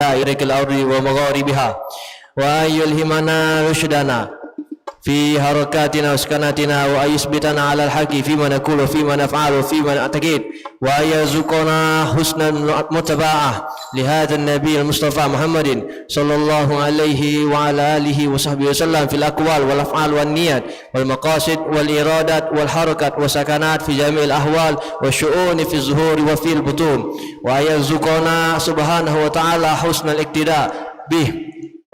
مشارق الأرض ومغاربها، وأن يلهمنا رشدنا في حركاتنا وسكناتنا، وأن يثبتنا على الحق فيما نقول وفيما نفعل وفيما نعتقد، وأن يرزقنا حسن المتابعة لهذا النبي المصطفى محمد صلى الله عليه وعلى آله وصحبه وسلم في الأقوال والأفعال والنيات والمقاصد والإرادات والحركات والسكنات في جميع الأحوال والشؤون في الظهور وفي البطون، وأن يرزقنا سبحانه وتعالى حسن الاقتداء به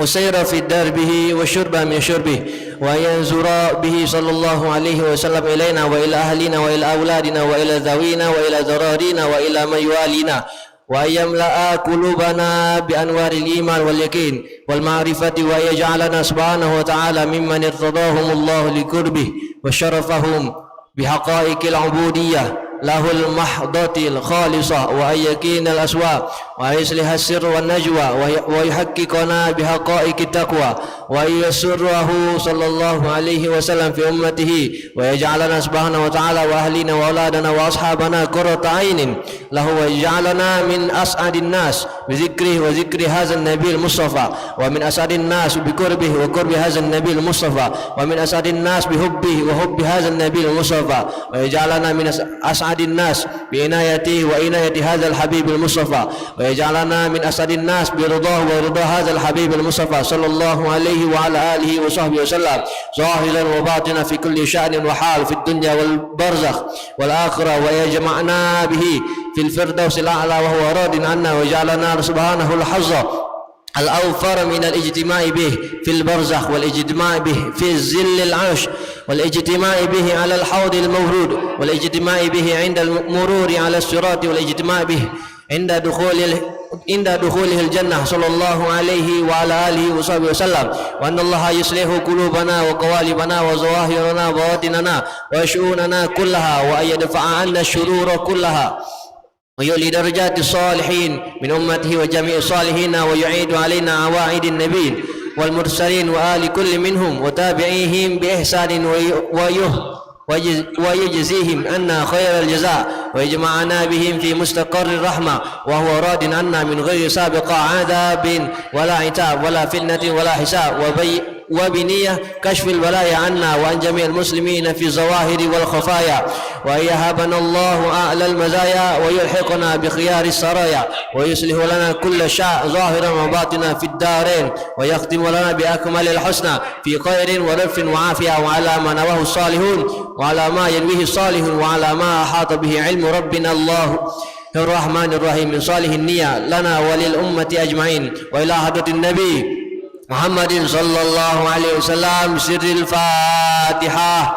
وسير في دربه وشرب من شربه، وأن ينظر به صلى الله عليه وسلم إلينا وإلى أهلنا وإلى أولادنا وإلى ذوينا وإلى ذرارينا وإلى من يوالينا، وأن يملأ قلوبنا بأنوار الإيمان واليقين والمعرفة، وأن يجعلنا سبحانه وتعالى ممن ارتضاهم الله لقربه وشرفهم بحقائق العبودية له المحضة الخالصة، وأن يكين الأسواء، وأن يصلح السر والنجوى، ويحققنا بحقائق التقوى، وأن يسره صلى الله عليه وسلم في أمته، ويجعلنا سبحانه وتعالى وأهلنا وأولادنا وأصحابنا قرة عين له، ويجعلنا من أسعد الناس بذكره وذكر هذا النبي المصطفى، ومن أسعد الناس بقربه وقرب هذا النبي المصطفى، ومن أسعد الناس بحبه وحب هذا النبي المصطفى، ويجعلنا من أسعد الناس بعنايته وعناية هذا الحبيب المصطفى، ويجعلنا من أسعد الناس برضاه ورضا هذا الحبيب المصطفى صلى الله عليه وعلى آله وصحبه وسلم، ظاهرا وباطنا في كل شأن وحال في الدنيا والبرزخ والآخرة، ويجمعنا به في الفردوس الأعلى وهو راض عنا، وجعلنا سبحانه الحظ الأوفر من الاجتماع به في البرزخ، والاجتماع به في ظل العرش، والاجتماع به على الحوض المورود، والاجتماع به عند المرور على الصراط، والاجتماع به عند دخوله الجنة صلى الله عليه وعلى آله وصحبه وسلم، وأن الله يصلح قلوبنا وقوالبنا وظواهرنا وبواطننا وشؤوننا كلها، وأن يدفع عنا الشرور كلها، ويولي درجات الصالحين من أمته وجميع الصالحين، ويعيد علينا عواعد النبيين والمرسلين وآل كل منهم وتابعيهم بإحسان، ويجزيهم عنا خير الجزاء، ويجمعنا بهم في مستقر الرحمة وهو راض عنا من غير سابق عذاب ولا عتاب ولا فتنة ولا حساب، وبنية كشف البلايا عنا وعن جميع المسلمين في الظواهر والخفايا، وأن يهبنا الله أعلى المزايا ويلحقنا بخيار السرايا، ويصلح لنا كل شيء ظاهرا وباطنا في الدارين، ويختم لنا بأكمل الحسنى في خير ورف وعافية، وعلى ما نواه الصالحون وعلى ما ينويه الصالحون وعلى ما أحاط به علم ربنا الله الرحمن الرحيم من صالح النية لنا وللأمة أجمعين، وإلى حضرة النبي محمد صلى الله عليه وسلم سر الفاتحة.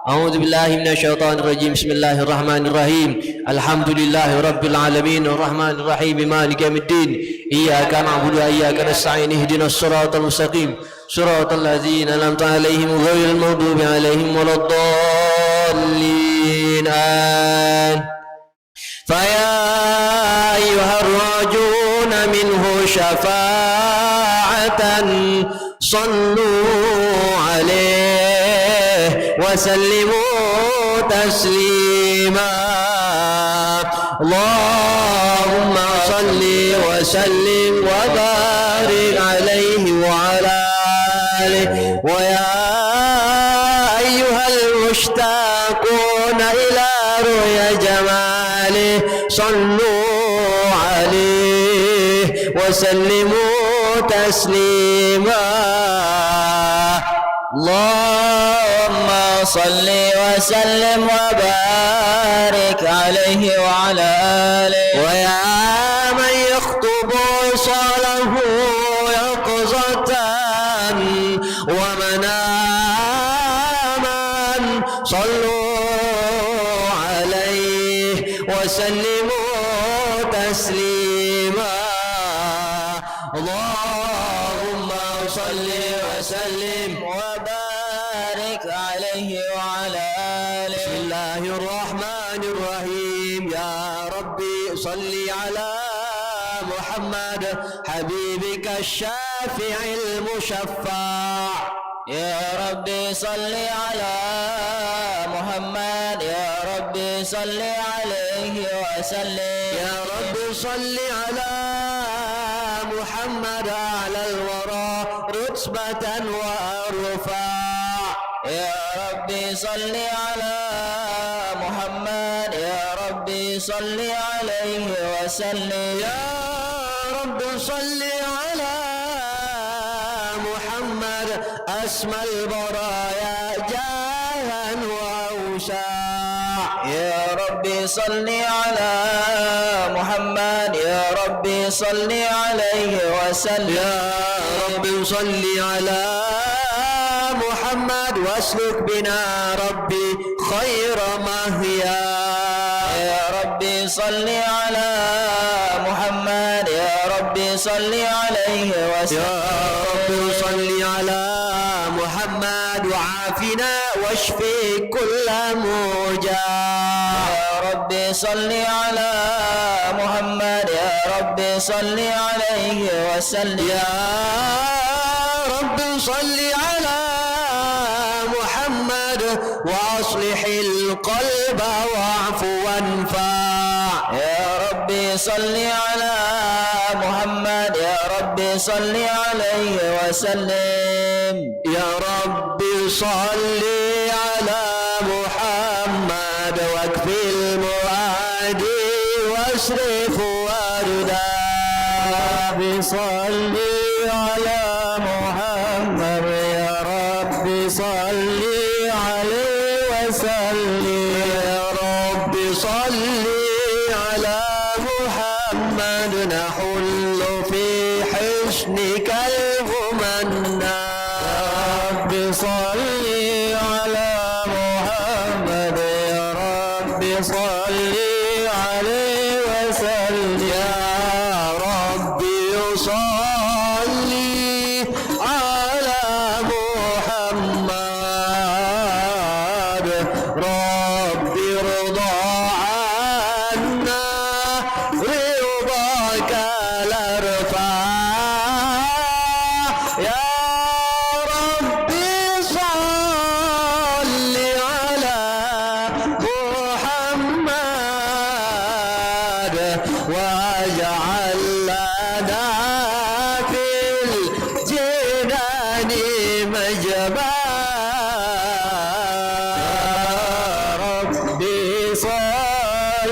أعوذ بالله من الشيطان الرجيم. بسم الله الرحمن الرحيم. الحمد لله رب العالمين الرحمن الرحيم مالك يوم الدين، إياك نعبد وإياك نستعين، اهدنا الصراط المستقيم صراط الذين أنعمت عليهم غير المغضوب عليهم ولا الضالين آمين. فيا أيها الراجون منه شفاعة صلوا عليه وسلموا تسليما. اللهم صل وسلم وبارك عليه وعلى آله. ويا أيها المشتاقون إلى رؤيا جماله صلوا عليه وسلموا تسليما. اللهم صل وسلم وبارك عليه وعلى آله. ويا من يخطب صلاة يقظة ومناما صلوا عليه وسلموا تسليما. اللهم صل وسلم وبارك عليه وعلى آله. بسم الله الرحمن الرحيم. يا ربي صل على محمد حبيبك الشافع المشفع. يا ربي صل على محمد، يا ربي صل عليه وسلم. يا ربي صل على محمد محمد أعلى الورى رتبة وأرفع يا ربي صل على محمد يا ربي صل عليه وسلم يا رب صل على محمد أسمى البرايا جاها وأوسع يا ربي صل على محمد يا ربي صل عليه وسلم يا رب صل على محمد واسلك بنا ربي خير مهيا يا ربي صل على محمد يا ربي صل عليه وسلم يا رب صل على محمد وعافنا واشفي كل موجع يا ربي صل على محمد يا ربي صل عليه وسلم يا رب صل على محمد وأصلح القلب واعف وانفع يا ربي صل على محمد يا ربي صل عليه وسلم يا رب صل على محمد واكفي المعادي واصرف وردا ربي صل على محمد يا ربي صل عليه وسلم يا رب صل على محمد نحل في حسنك الممنى رب صل على محمد يا رب صل عليه وسلم يا رب صل على محمد رب ارضى عنا رضاك الارفع يا رب صل على محمد واجعل لنا في الجنان مجبا ربي صل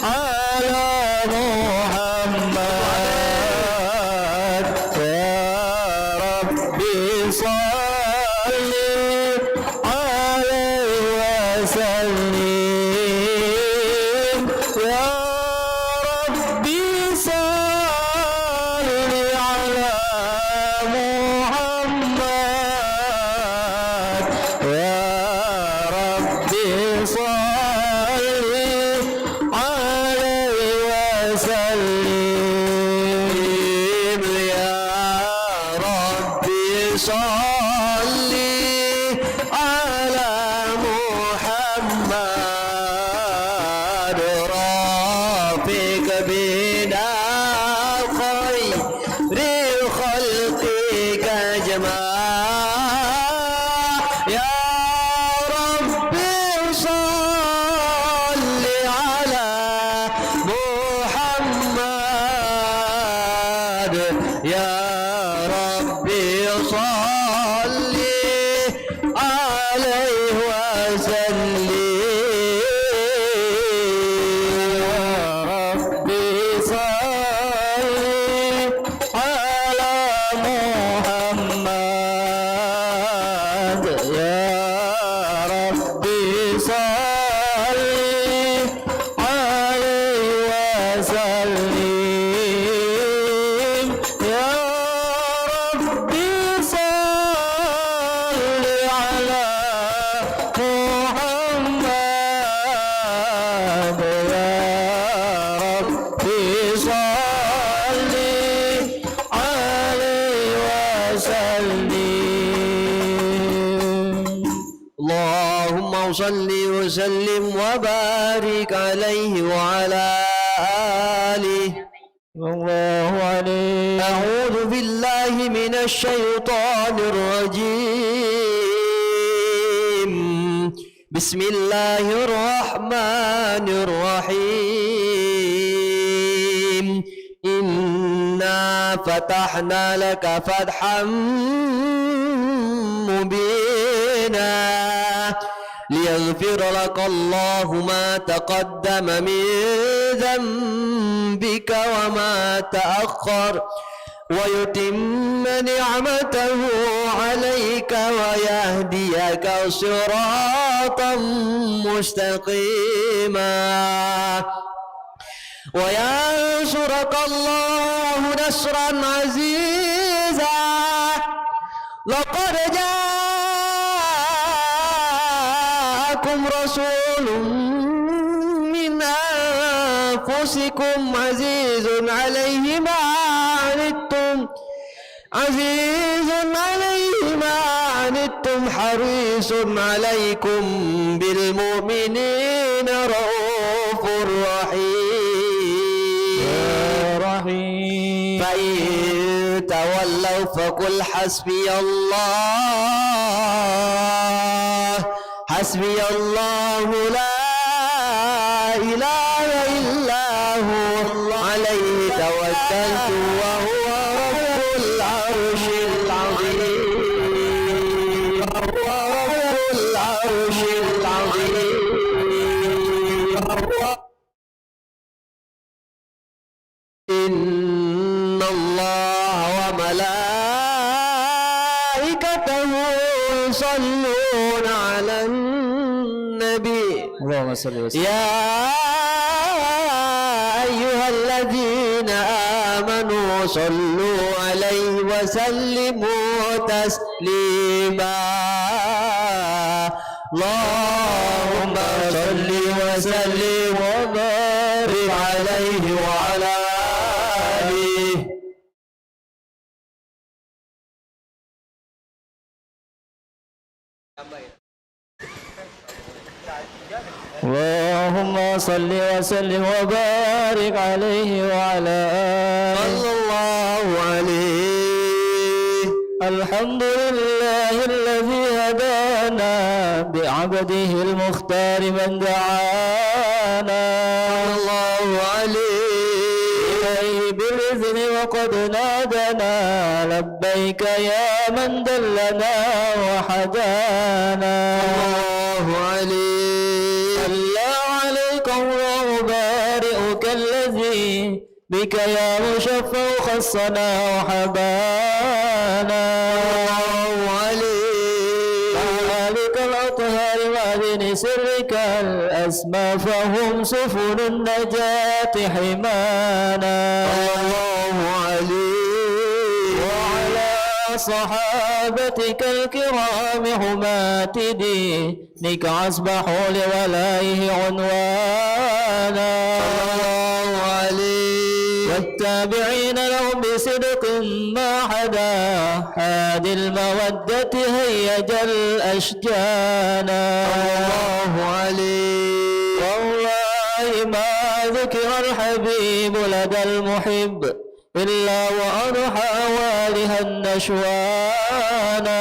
على محمد يا ربي صل عليه وسلم يا ربي صل على محمد يا ربي صل عليه وسلم يا رب صل على محمد رافق بنا خير خلقك جماع يا رب صل على محمد يا رب صل عليه وسلم يا ربي صل على محمد يا ربي صل عليه وسلم يا ربي صل على محمد يا ربي صل عليه وسلم اللهم صل وسلم وبارك عليه وعلى آله الله عليه أعوذ بالله من الشيطان الرجيم بسم الله الرحمن الرحيم إنا فتحنا لك فتحا مبينا ليغفر لك الله ما تقدم من ذنبك وما تأخر ويتم نعمته عليك ويهديك صراطا مستقيما وينصرك الله نصرا عزيزا لقد جاءكم رسول من أنفسكم عزيز عليه ما عنتم حريص عليكم بالمؤمنين رؤوف رحيم فإن تولوا فقل حسبي الله لا إله إلا هو عليه توكلت وهو رب العرش العظيم إن الله وملائكته يصلون على النبي اللهم صل وسلم يا أيها الذين آمنوا صلوا عليه وسلموا تسليما اللهم صل وسلم وبارك عليه وعلى آله اللهم صل وسلم وبارك عليه وعلى آله صلى الله عليه. الحمد لله الذي هدانا بعبده المختار من دعانا الله عليه إليه بالإذن وقد نادنا لبيك يا من دلنا وحدانا الله عليه صلى عليك الله بارئك الذي بك يا مشفع خصنا وحبانا الله عليه مالك الأطهار وأذن سرك الأسمى فهم سفن النجاة حمانا الله عليه وعلى صحابتك الكرام حماة دينك أصبحوا لولائه عنوانا الله عليه والتابعين لهم بصدق ما حدا حاد المودة هيج الأشجانا الله عليه والله ما ذكر الحبيب لدى المحب إلا وأضحى والها النشوانا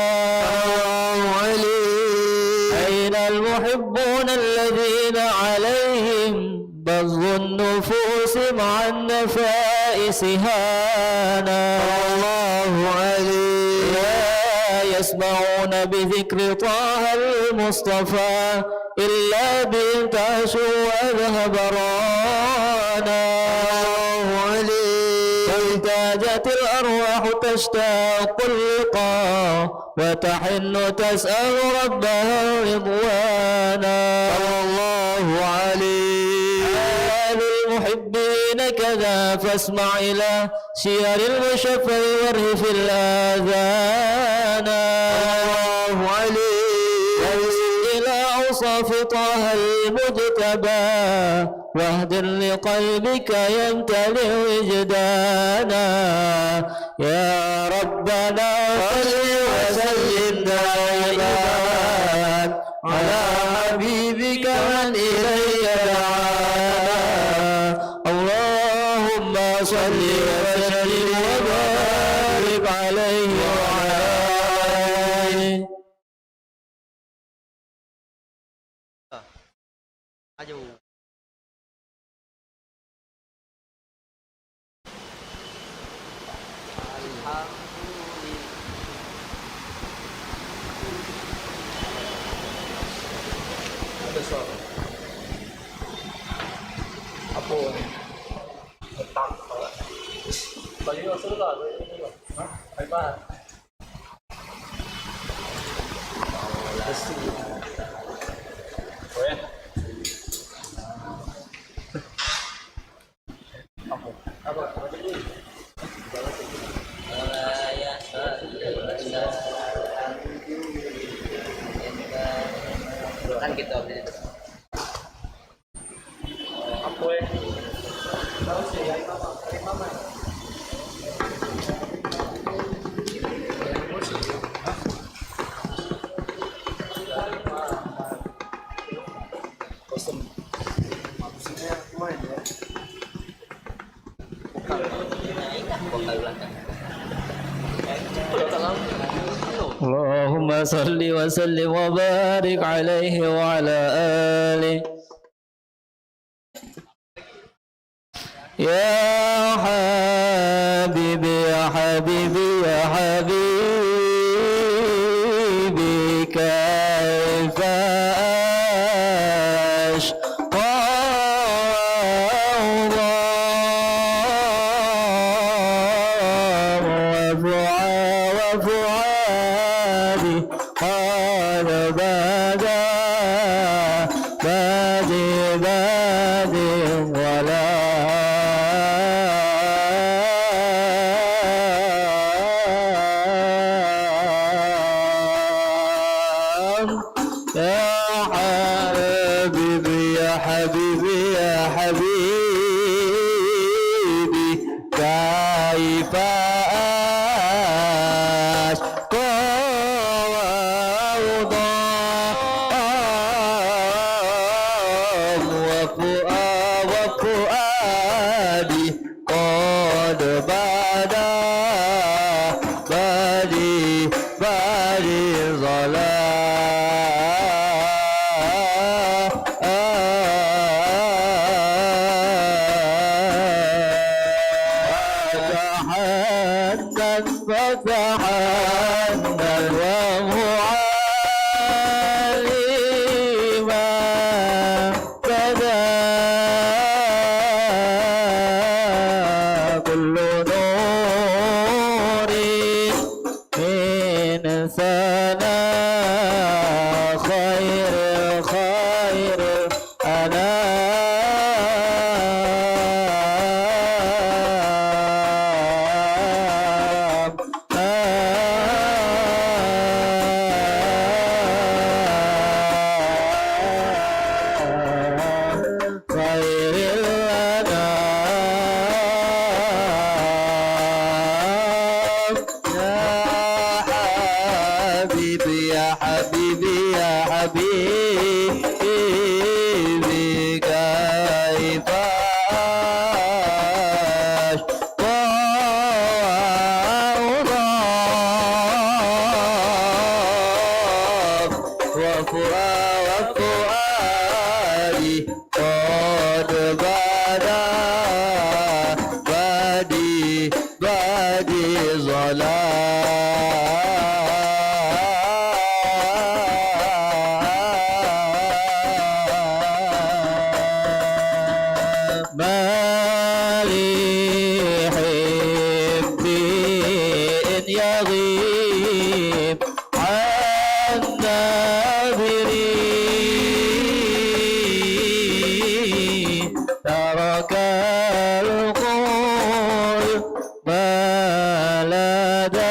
الله عليه أين المحبون الذين عليهم بذل النفوس مع النفائس هانا الله عليه لا يسمعون بذكر طه المصطفى إلا بانتعشوا وأذهب رانا الله عليه فالتاجت الأرواح تشتاق اللقاء وتحن تسأل ربها رضوانا الله عليه المحبين كذا فاسمع إلى شير المشفى وارهف الآذان الله عليه إلى أوصاف طه المجتبى واهدر لقلبك يمتلئ وجدانا يا ربنا صل وسلم دائما على حبيبك من إليك دعانا اللهم صل وسلم وبارك عليه وعلى آله. Maju. Ada suara. Apa? Petak. Bagi masuk lah. Hah? iPad. Oh ya. Apa? Kan gitu. Apa ya? Tahu sih ya, mama. Kostum. Maksudnya main ya. Vokal belakang. اللهم صل وسلم وبارك عليه وعلى آله يا حبيبي يا حبيبي يا حبيبي كيف أشقى وفؤادي قال بادي ولا يا حبيبي يا حبيبي يا حبيبي كيف أشكو وفؤادي قد بادي تحدث فتحدث ومعلما بدا كل نور من ثنا خير يا حبيبي يا حبيبي كيف أشكو وفؤادي قد بادي ما لي حبي إن يغيب عن ناظري ترك القلب ما لديه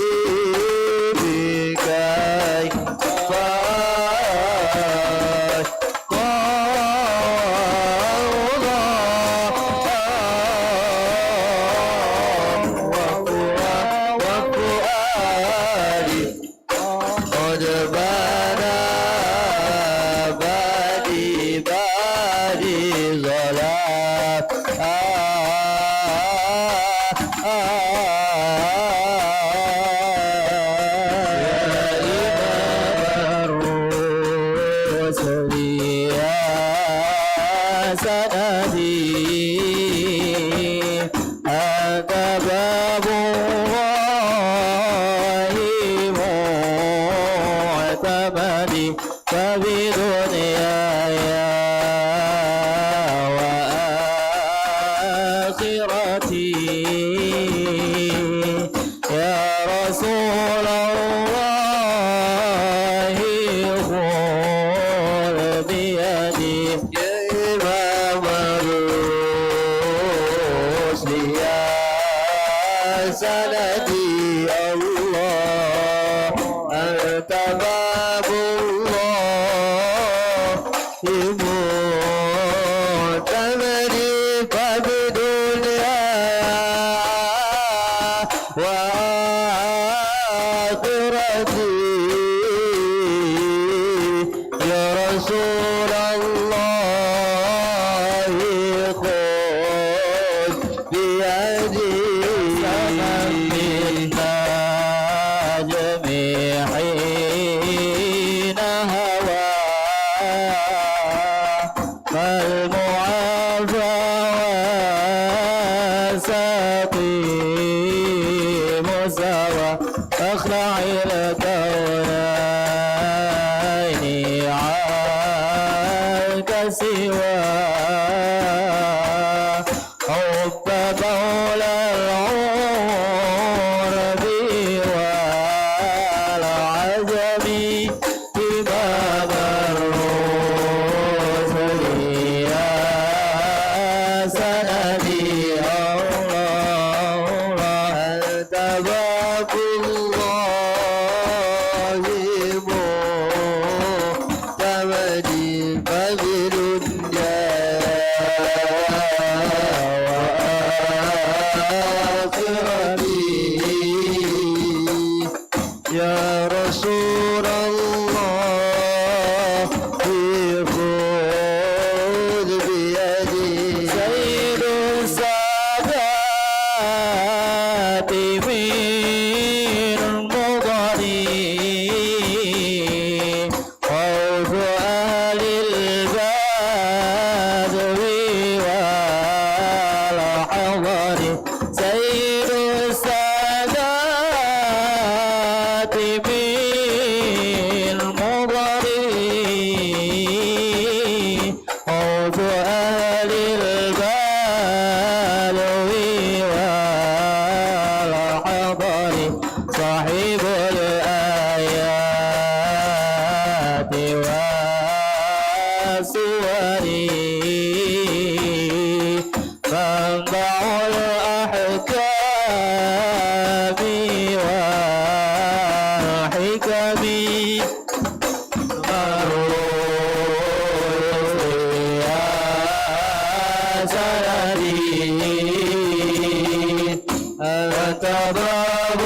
حبيبي كيف وفؤادي قد بدا بادي ظلام فبدنياي وآخرتي يا رسول الله خذ بيدي يا إمام الرسل يا سندي الله أنت باب الله معتمدي فبدنياي وآخرتي يا رسول الله خذ بيدي جميعين هوى فالمعافى وسقيم سوى اخلع الكونين عنك سوى حب مولى العرب والعجم إمام الرسل يا سندي الله أنت باب الله معتمدي فبدنياي يا رسول الله خذ بيدي سيد السادات من المضنين خوف أهل البدو والحضر سيد السادات بالمضرين خوف أهل البلو والحضر صاحب الآيات والسور منبع الأحكام والحكم يا سندي أنت باب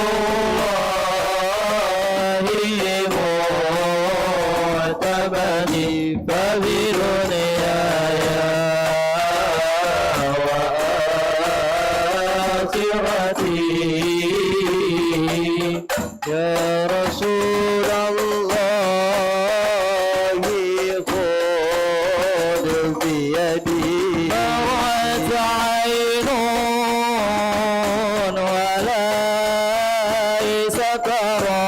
الله معتمدي فبدنياي وآخرتي يا رسول الله خذ بيدي دمعت عين وليس ترى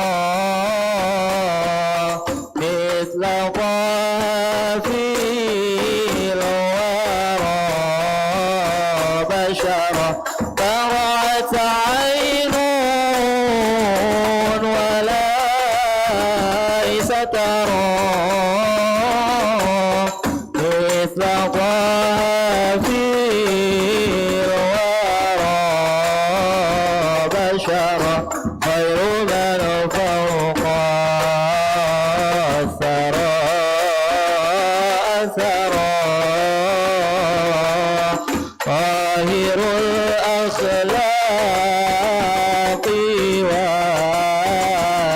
مثل قافيل الورى بشرا دمعت عين وليس ترى مثل قافيل الورى بشر خير من فوق الثرى أثرى طاهر الأخلاق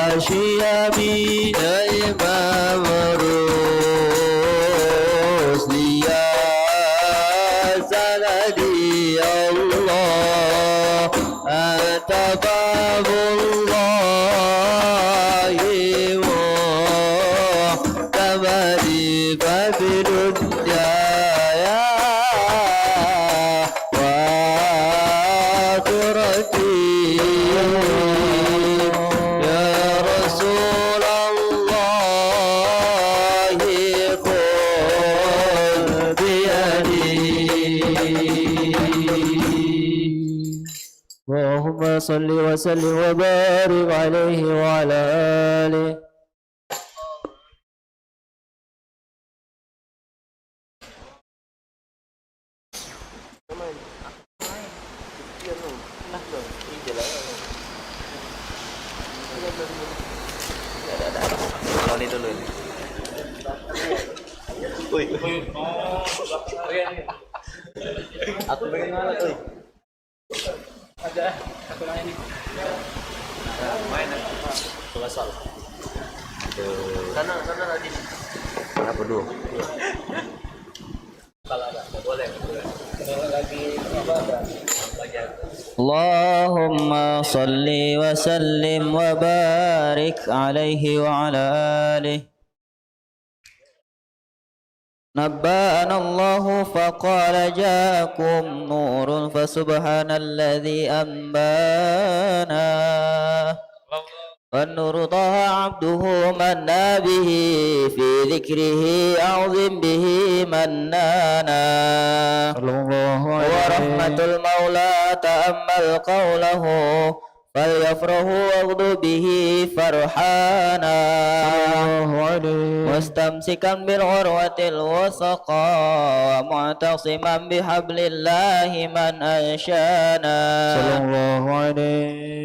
والشيم يا إمام الرسل يا سندي الله أنت باب الله وكمالي ففي الدنيا وآخرتي يا رسول الله خذ بيدي. اللهم صل وسلم وبارك عليه وعلى آله. Aku pengen ngalah tuh. Main selesai. Sana tadi. Apa dulu? Kalau ada, boleh. Kalau lagi ibadah. اللهم صل وسلم وبارك عليه وعلى آله. نبأنا الله فقال جاءكم نور فسبحان الذي أنبانا والنور طه عبده منا به في ذكره أعظم به منانا ورحمة المولى تأمل قوله فليفرحوا واغضوا به فرحانا مستمسكا بالعروة الوثقى ومعتصما بحبل الله من أنشانا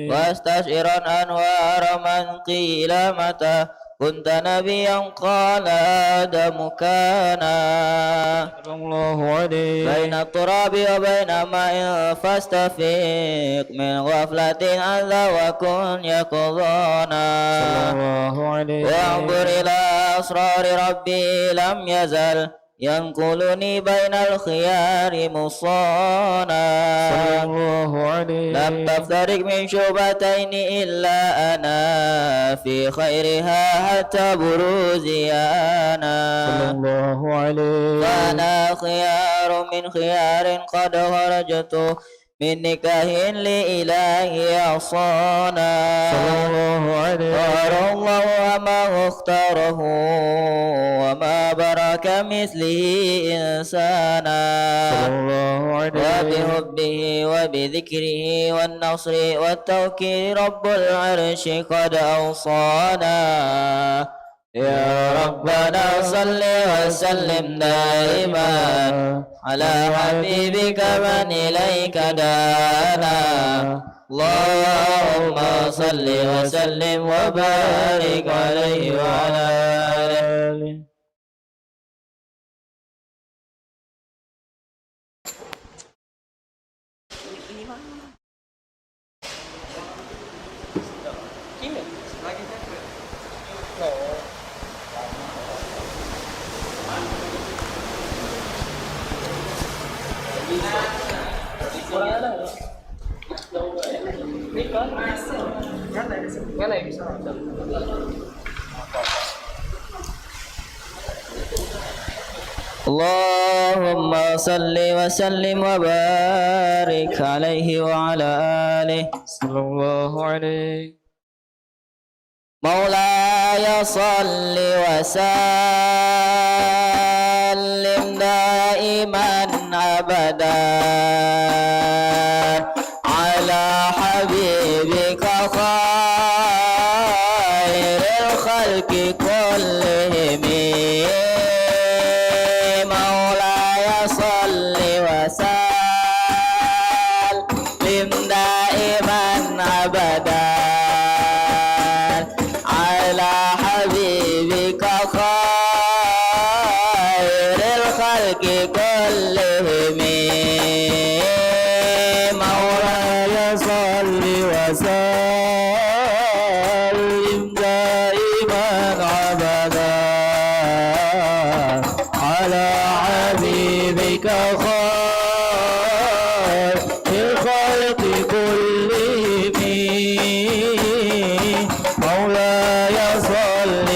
واستشعرا أنوار من قيل متى كنت نبيا قال آدم كان بين التراب وبين ماء فاستفيق من غفلة أذى وكن يقظانا وانظر إلى أسرار ربي لم يزل ينقلني بين الخيار مصانا لم تفترق من شعبتين إلا أنا في خيرها حتى بروزي أنا فأنا خيار من خيار قد خرجت من نكاه لإله عصانا اختار الله وما اختاره وما برك مثله إنسانا وبحبه وبذكره والنصر والتوكيل رب العرش قد أوصانا يا ربنا صل وسلم دائما على حبيبك من إليك دانا اللهم صل وسلم وبارك عليه وعلى آله. اللهم صل وسلم وبارك عليه وعلى آله صلى الله عليه. مولاي صل وسلم دائما أبدا على حبيبك خير الخلق كلهم. مولاي صل وسلم دائما أبدا على حبيبك خير الخلق كلهم مولاي صل وسلم دائما أبدا على حبيبك خير الخلق كلهم مولاي صل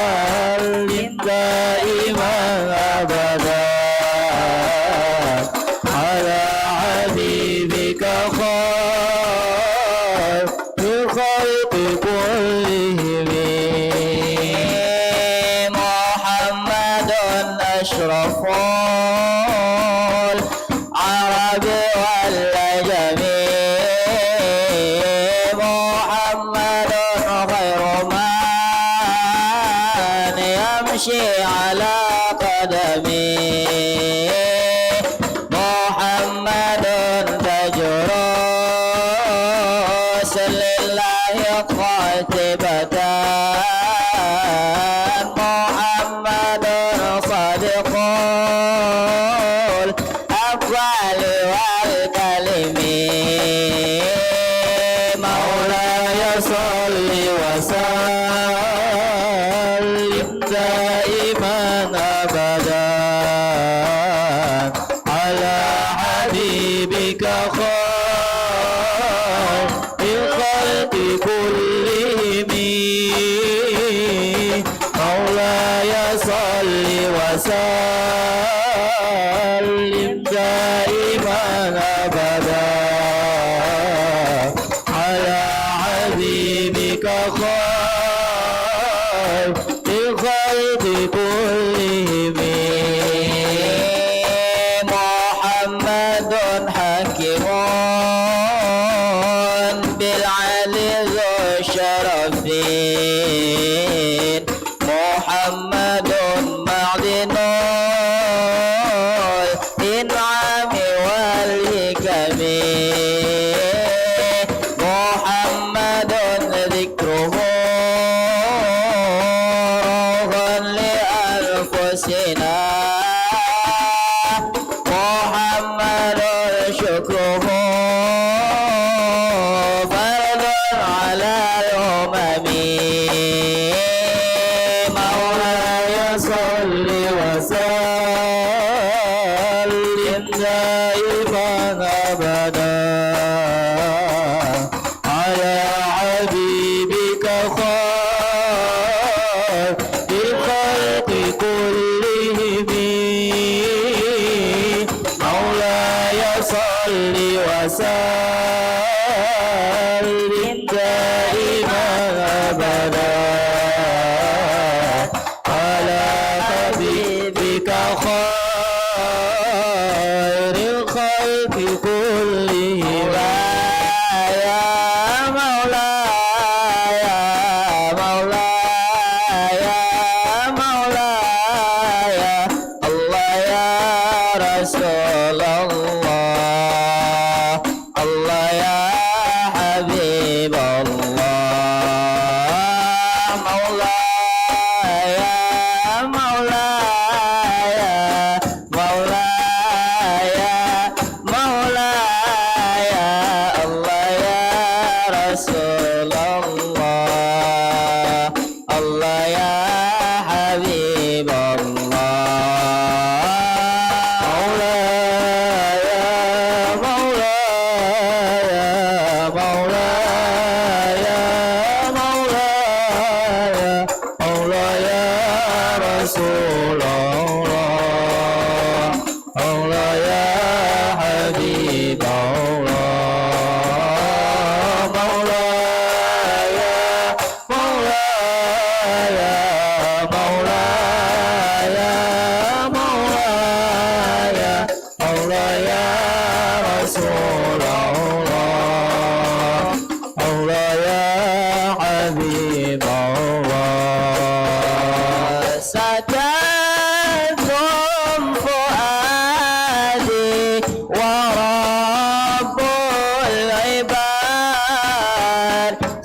وسلم دائما أبدا على حبيبك خير الخلق كلهم محمد أشرف العرب والعجم محمد خير من يمشي على قدمه محمد تاج رسل الله قاتبة محمد صادق الأقوال والكلم مولاي صل وسلم دائما أبدا على حبيبك خير الخلق كلهم مولاي صل وسلم دائما أبدا على حبيبك خير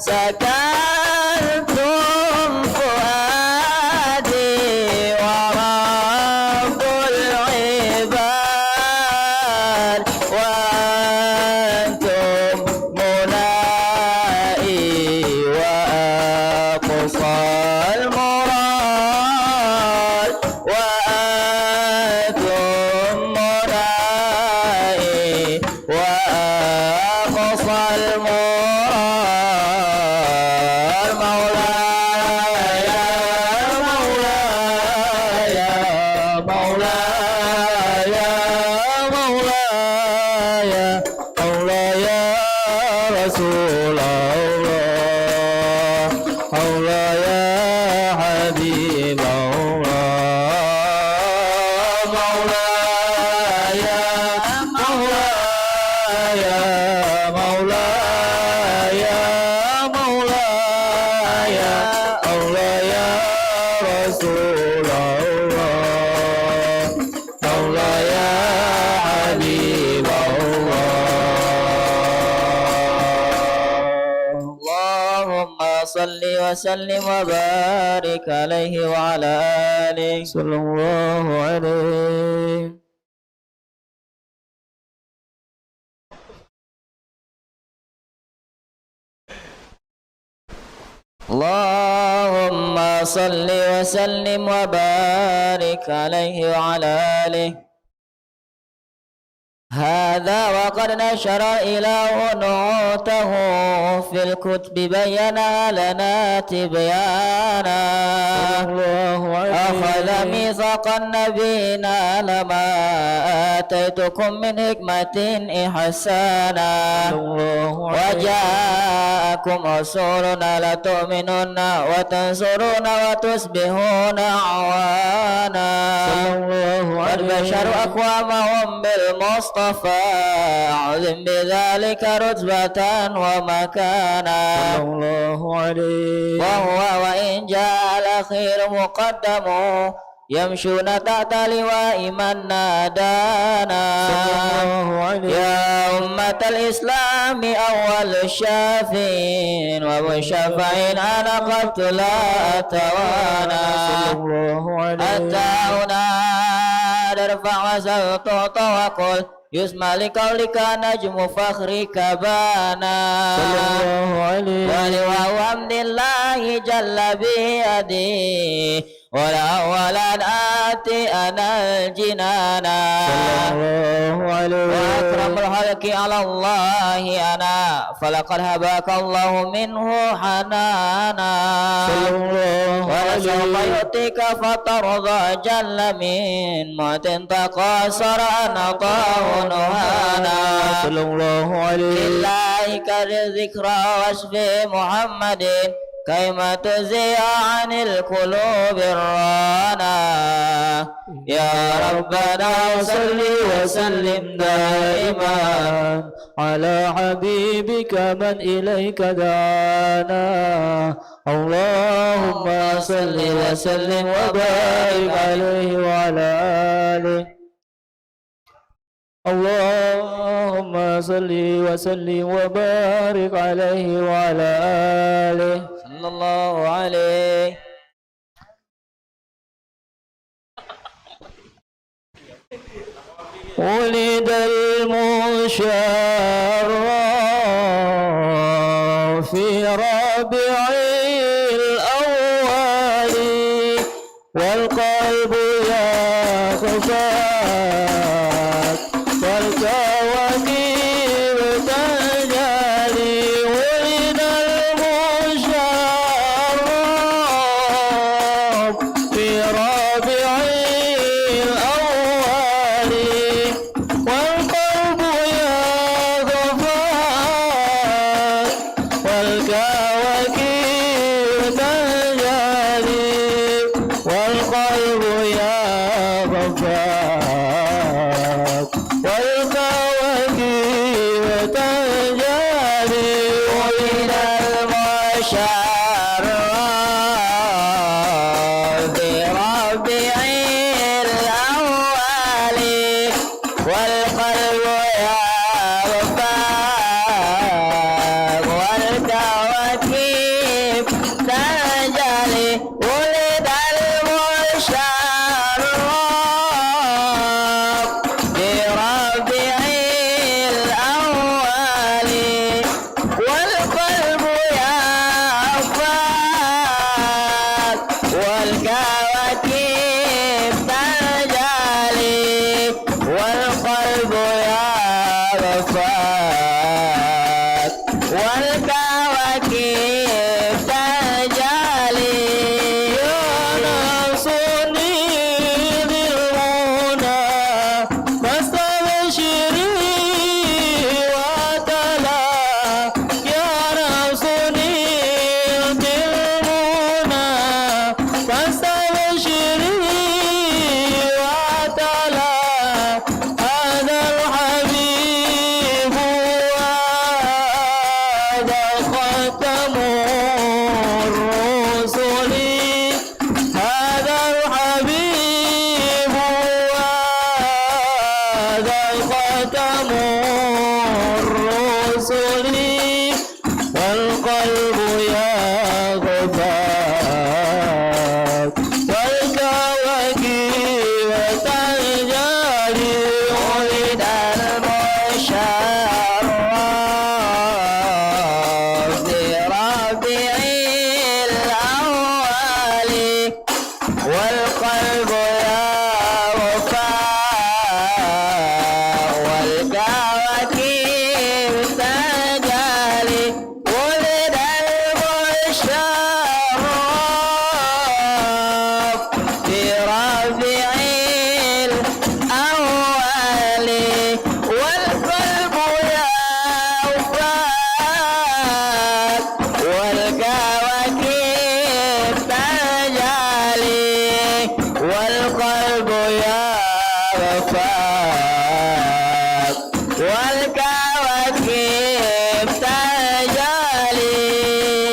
سكنتم فؤادي ورب العباد وأنتم منائي وأقصى المراد وأنتم منائي وأقصى المراد مولاي يا مولاي يا مولاي يا مولاي يا مولاي يا رسول الله مولاي يا حبيب الله مولاي يا مولاي يا مولاي يا مولاي يا مولاي يا رسول الله مولاي يا حبيب الله اللهم صل وسلم وبارك عليه وعلى آله صلى الله عليه اللهم صل وسلم وبارك عليه وعلى آله هذا وقد نشر إله نعوته في الكتب بينا لنا تبيانا أخذ ميثاق النبيين لما آتيتكم من حكمة إحسانا وجاءكم رسولنا لتؤمنون وتنصرون وتصبحون عوانا والبشر أقوامهم بالمصطفى عظم بذلك رتبة ومكانا وهو وإن جاء الأخير مقدم يمشون تحت لواء من نادانا يا أمة الإسلام أول الشافين ومشفعين أنا قد لا أتوانا أتى هنا ارفع وسل تعطى وقل يسمع لقولك نجم فخرك بانا ولواء حمد الله جل بيدي والأولا آتي أنا الجنانا وأكرم الخلق على الله أنا فلقد هباك الله منه حنانا ولسوف يؤتيك فترضى جل من موت تقاصر أن أطاه نهانا لله كالذكرى واشف محمد كيما تزيع عن القلوب الرانا يا ربنا صل وسلم دائما على حبيبك من إليك دعانا اللهم صل وسلم وبارك عليه وعلى آله اللهم صل وسلم وبارك عليه وعلى آله صلى الله عليه ولد المشرف في ربيع الأول والقلب يخفاك والكواكب تجري ولد المشرف في ربيع الأول والقلب يخفاك والكواكب تجري والقلب يخفاك والكواكب تجري ولد المشرف في ربيع الأول والقلب يخفاك والكواكب والكواكب تجلي يا نفس نيذي المنى فاستبشري وتلا يا نفس نيذي المنى فاستبشري وتلا هذا الحبيب وهذا ختم الرسل هذا الحبيب وهذا ختم الرسل والقلب يغفر والكواكب تجري ولد المشرف بربيع الأول والقلب يغفر والكواكب تجلي ولد المشرف بربيع الأول والقلب يوفاك والكواكب تجلي والقلب يوفاك والكواكب تجلي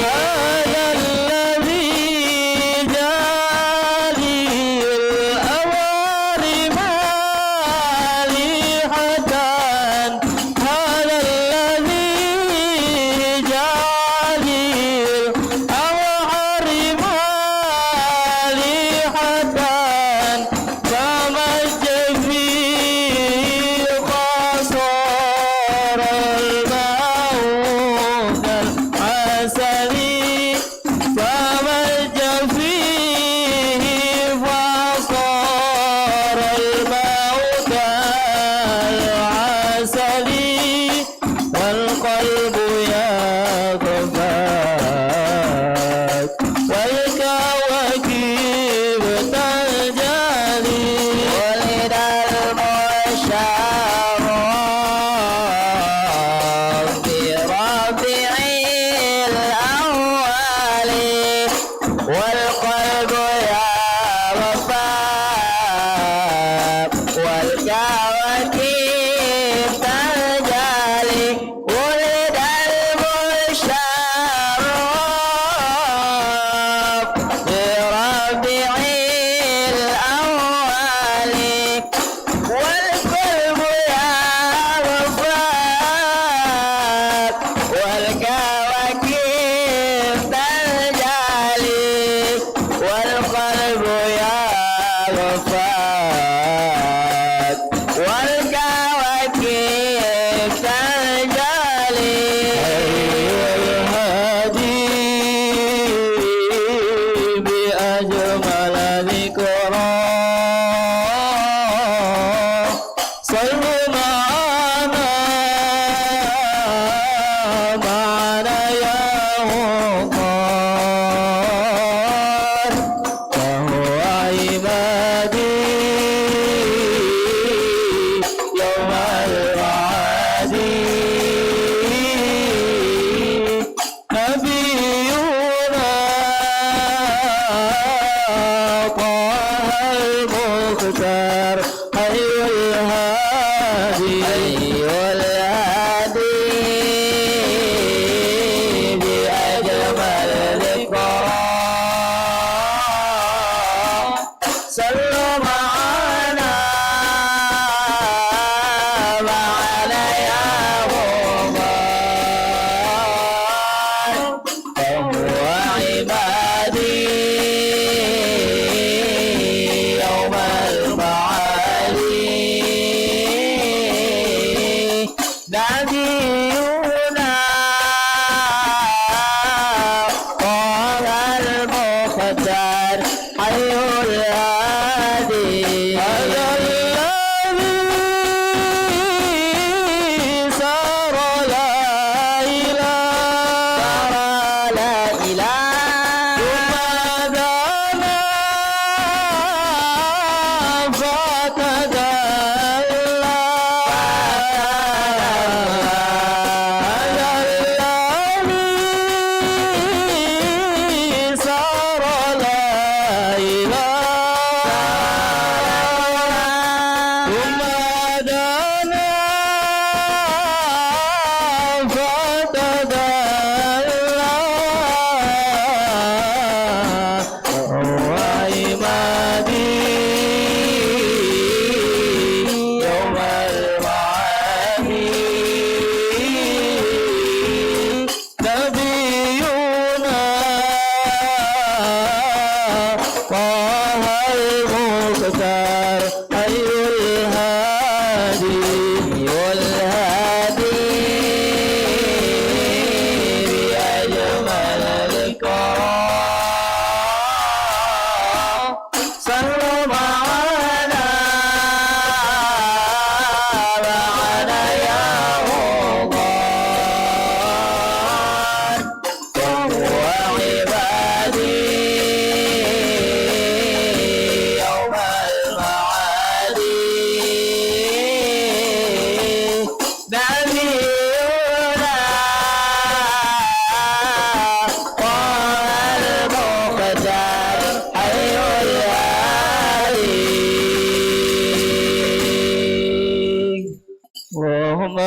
هذا الذي جالي الأوار مالحة هذا الذي جالي الأوار مالحة فمج فيه قصار الموت الحسني فمج فيه فصار الموت العسلي والقلب يغفاك والكواكب تجري ولد المشرف بربيع الأول والقلب يوفاك والكواكب تجلي ولد المشرف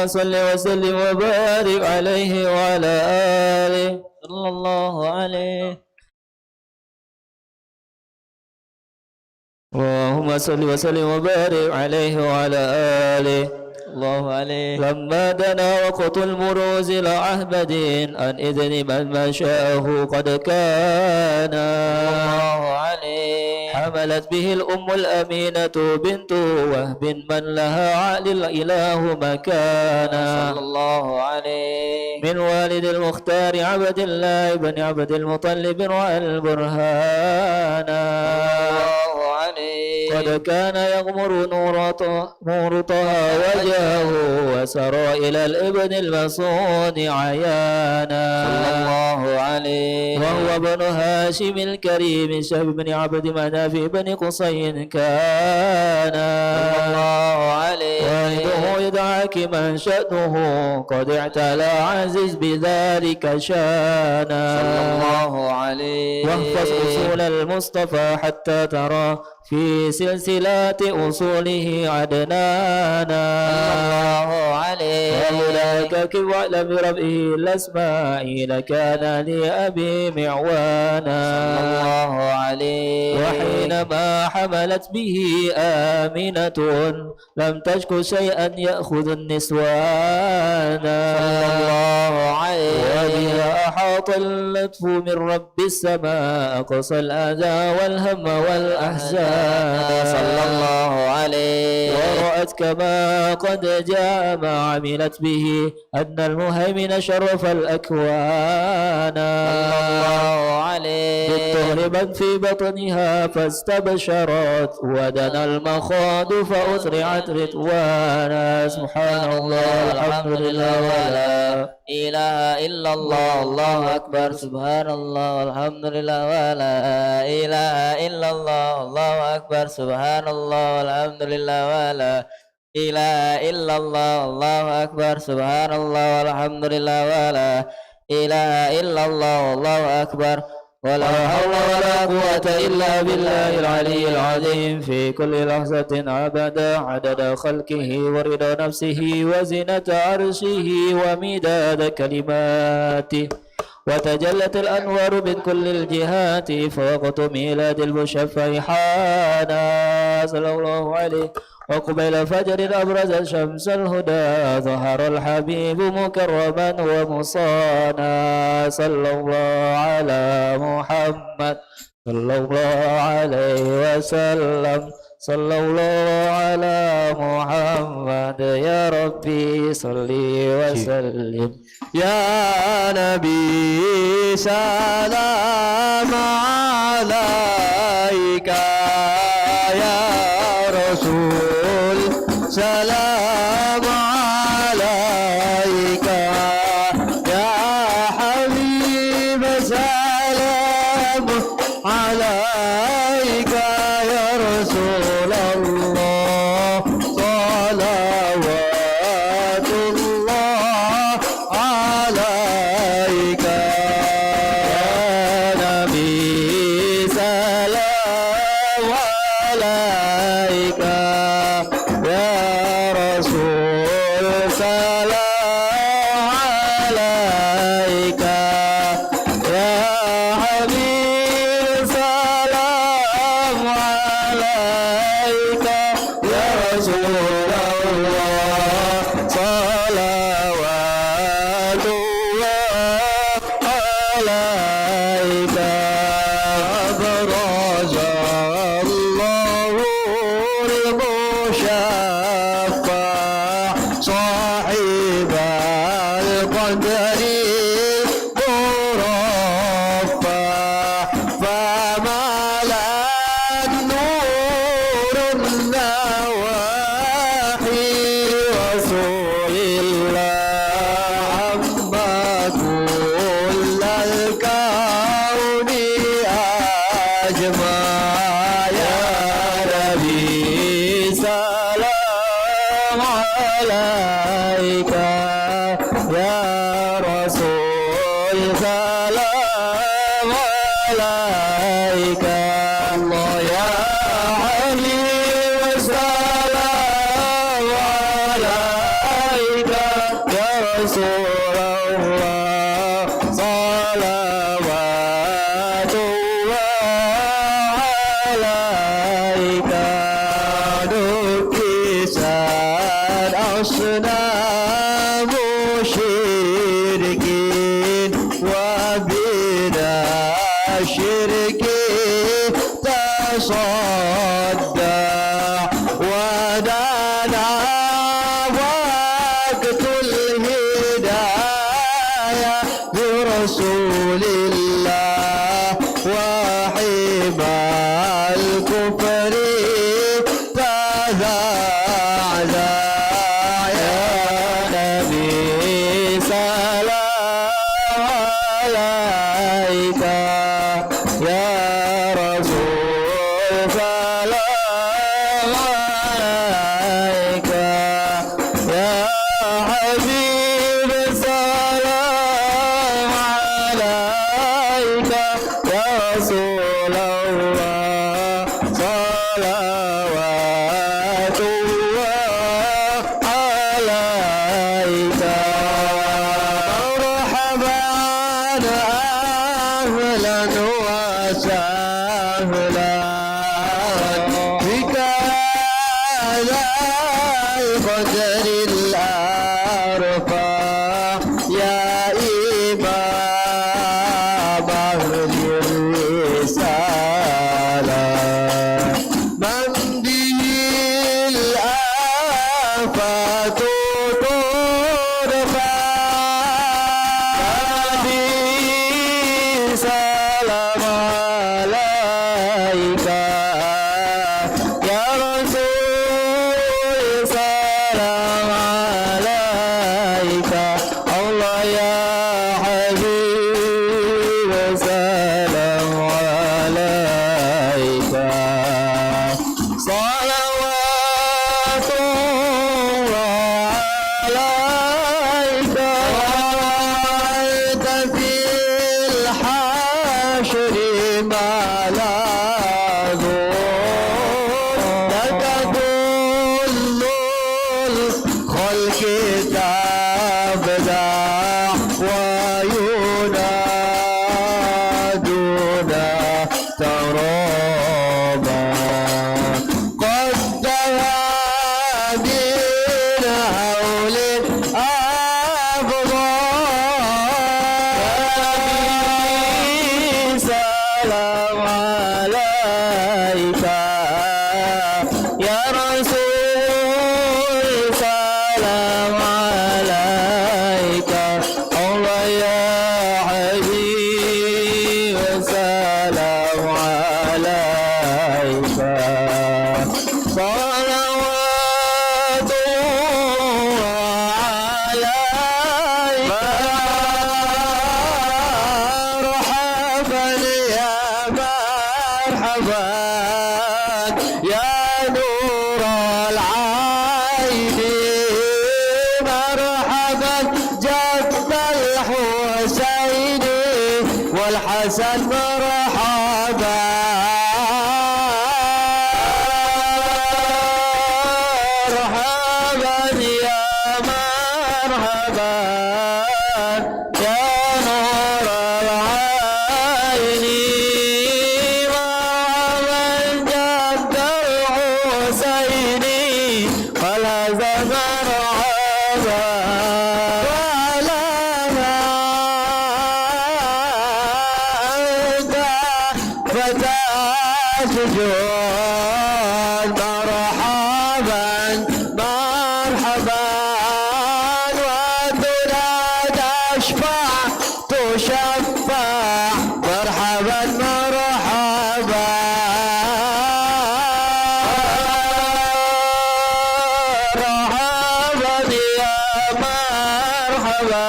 صل وسلم وبارك عليه وعلى آله صلى الله عليه. اللهم صل وسلم وبارك عليه وعلى آله. الله عليه. لما دنا وقت المروز لعهد عن إذن من شاءه قد كان الله عليه. حملت به الأم الأمينة بنت وهب من لها عالي الإله مكانا صلى الله عليه. من والد المختار عبد الله بن عبد المطلب والبرهان الله عليه. قد كان يغمر نور طه وجهه وسرى إلى الابن المصون عيانا صلى الله عليه. وهو ابن هاشم الكريم شهب بن عبد مناف بن قصي كان صلى الله عليه. والده يدعاك من شأنه قد اعتلى عزيز بذلك شانا صلى الله عليه. واحفظ أصول المصطفى حتى ترى في سلسلات أصوله عدنانا صلى الله عليه. وهناك كب واعلم بربه الأسماء لكان لأبي معوانا صلى الله عليه. وحينما حملت به آمنة لم تشك شيئا يأخذ النسوان صلى الله عليه. وبها أحاط اللطف من رب السماء أقصى الأذى والهم والأحزان صلى الله عليه. ورأت كما قد جاء ما عملت به أن المهيمن شرف الأكوان صلى الله عليه. بالطهر من في بطنها فاستبشرت ودنا المخاض فأسرعت رضوانا سبحان الله الحمد لله ولا إله إلا الله الله أكبر سبحان الله والحمد لله ولا إله إلا الله الله أكبر سبحان الله والحمد لله ولا إله إلا الله الله أكبر سبحان الله والحمد لله ولا إله إلا الله الله أكبر ولا حول ولا قوة إلا بالله العلي العظيم في كل لحظة أبدا عدد خلقه ورضا نفسه وزنة عرشه ومداد كلماته وتجلت الأنوار من كل الجهات فوقت ميلاد المشفع حانا صلى الله عليه وقبيل فجر أبرز شمس الهدى ظهر الحبيب مكرما ومصانا صلى الله على محمد صلى الله عليه وسلم صلى الله على محمد يا ربي صل وسلم يا نبي سلام عليك يا رسول سلام عليك يا حبيب سلام عليك يا رسول الله صلوات الله عليك يا نبي سلام عليك يا رسول سلام عليك يا حبيب سلام عليك يا رسول الله صلوات الله عليك أبرز الله المشفع صاحب القدر مرفع فملأت نور النواحي رسول الله عما كل الكون أجمع يا نبي سلام عليك يا رسول سلام عليك الله يا حبيب سلام عليك رسول الله وحمى الكفر تزعزع يا نبي سلام عليك يا رسول سلام عليك يا حبيب سلام عليك يا رسول الله صلوات الله عليك مرحبا أهلا وسهلا بك يا القدر الأرفع يا إمام أهل الرسالة من به الآفات ترفع سلام عليك يا رسول سلام عليك الله يا حبيب سلام عليك صلوات الله عليك وأنت في الحشر ملاذ لك كل الخلق تفزع وينادون ترابا قد من حول الأفضال سلام عليك يا رسول سلام عليك الله يا حبيب سلام عليك صلوات الله عليك مرحبا يا مرحبا يا نور العين مرحبا جد الحسين والحسن مرحبا مرحبا يا مرحبا يا نور العين مرحبا جد الحسين والحسن مرحبا وعلى فتى سجود مرحبا مرحبا ودنا تشفع تشفع مرحبا مرحبا مرحبا يا مرحبا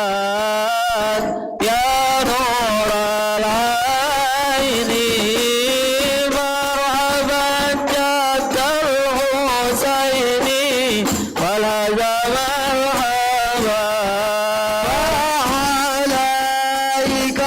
يا نور العين مرحبا جد الحسين والهدى مرحبا عليك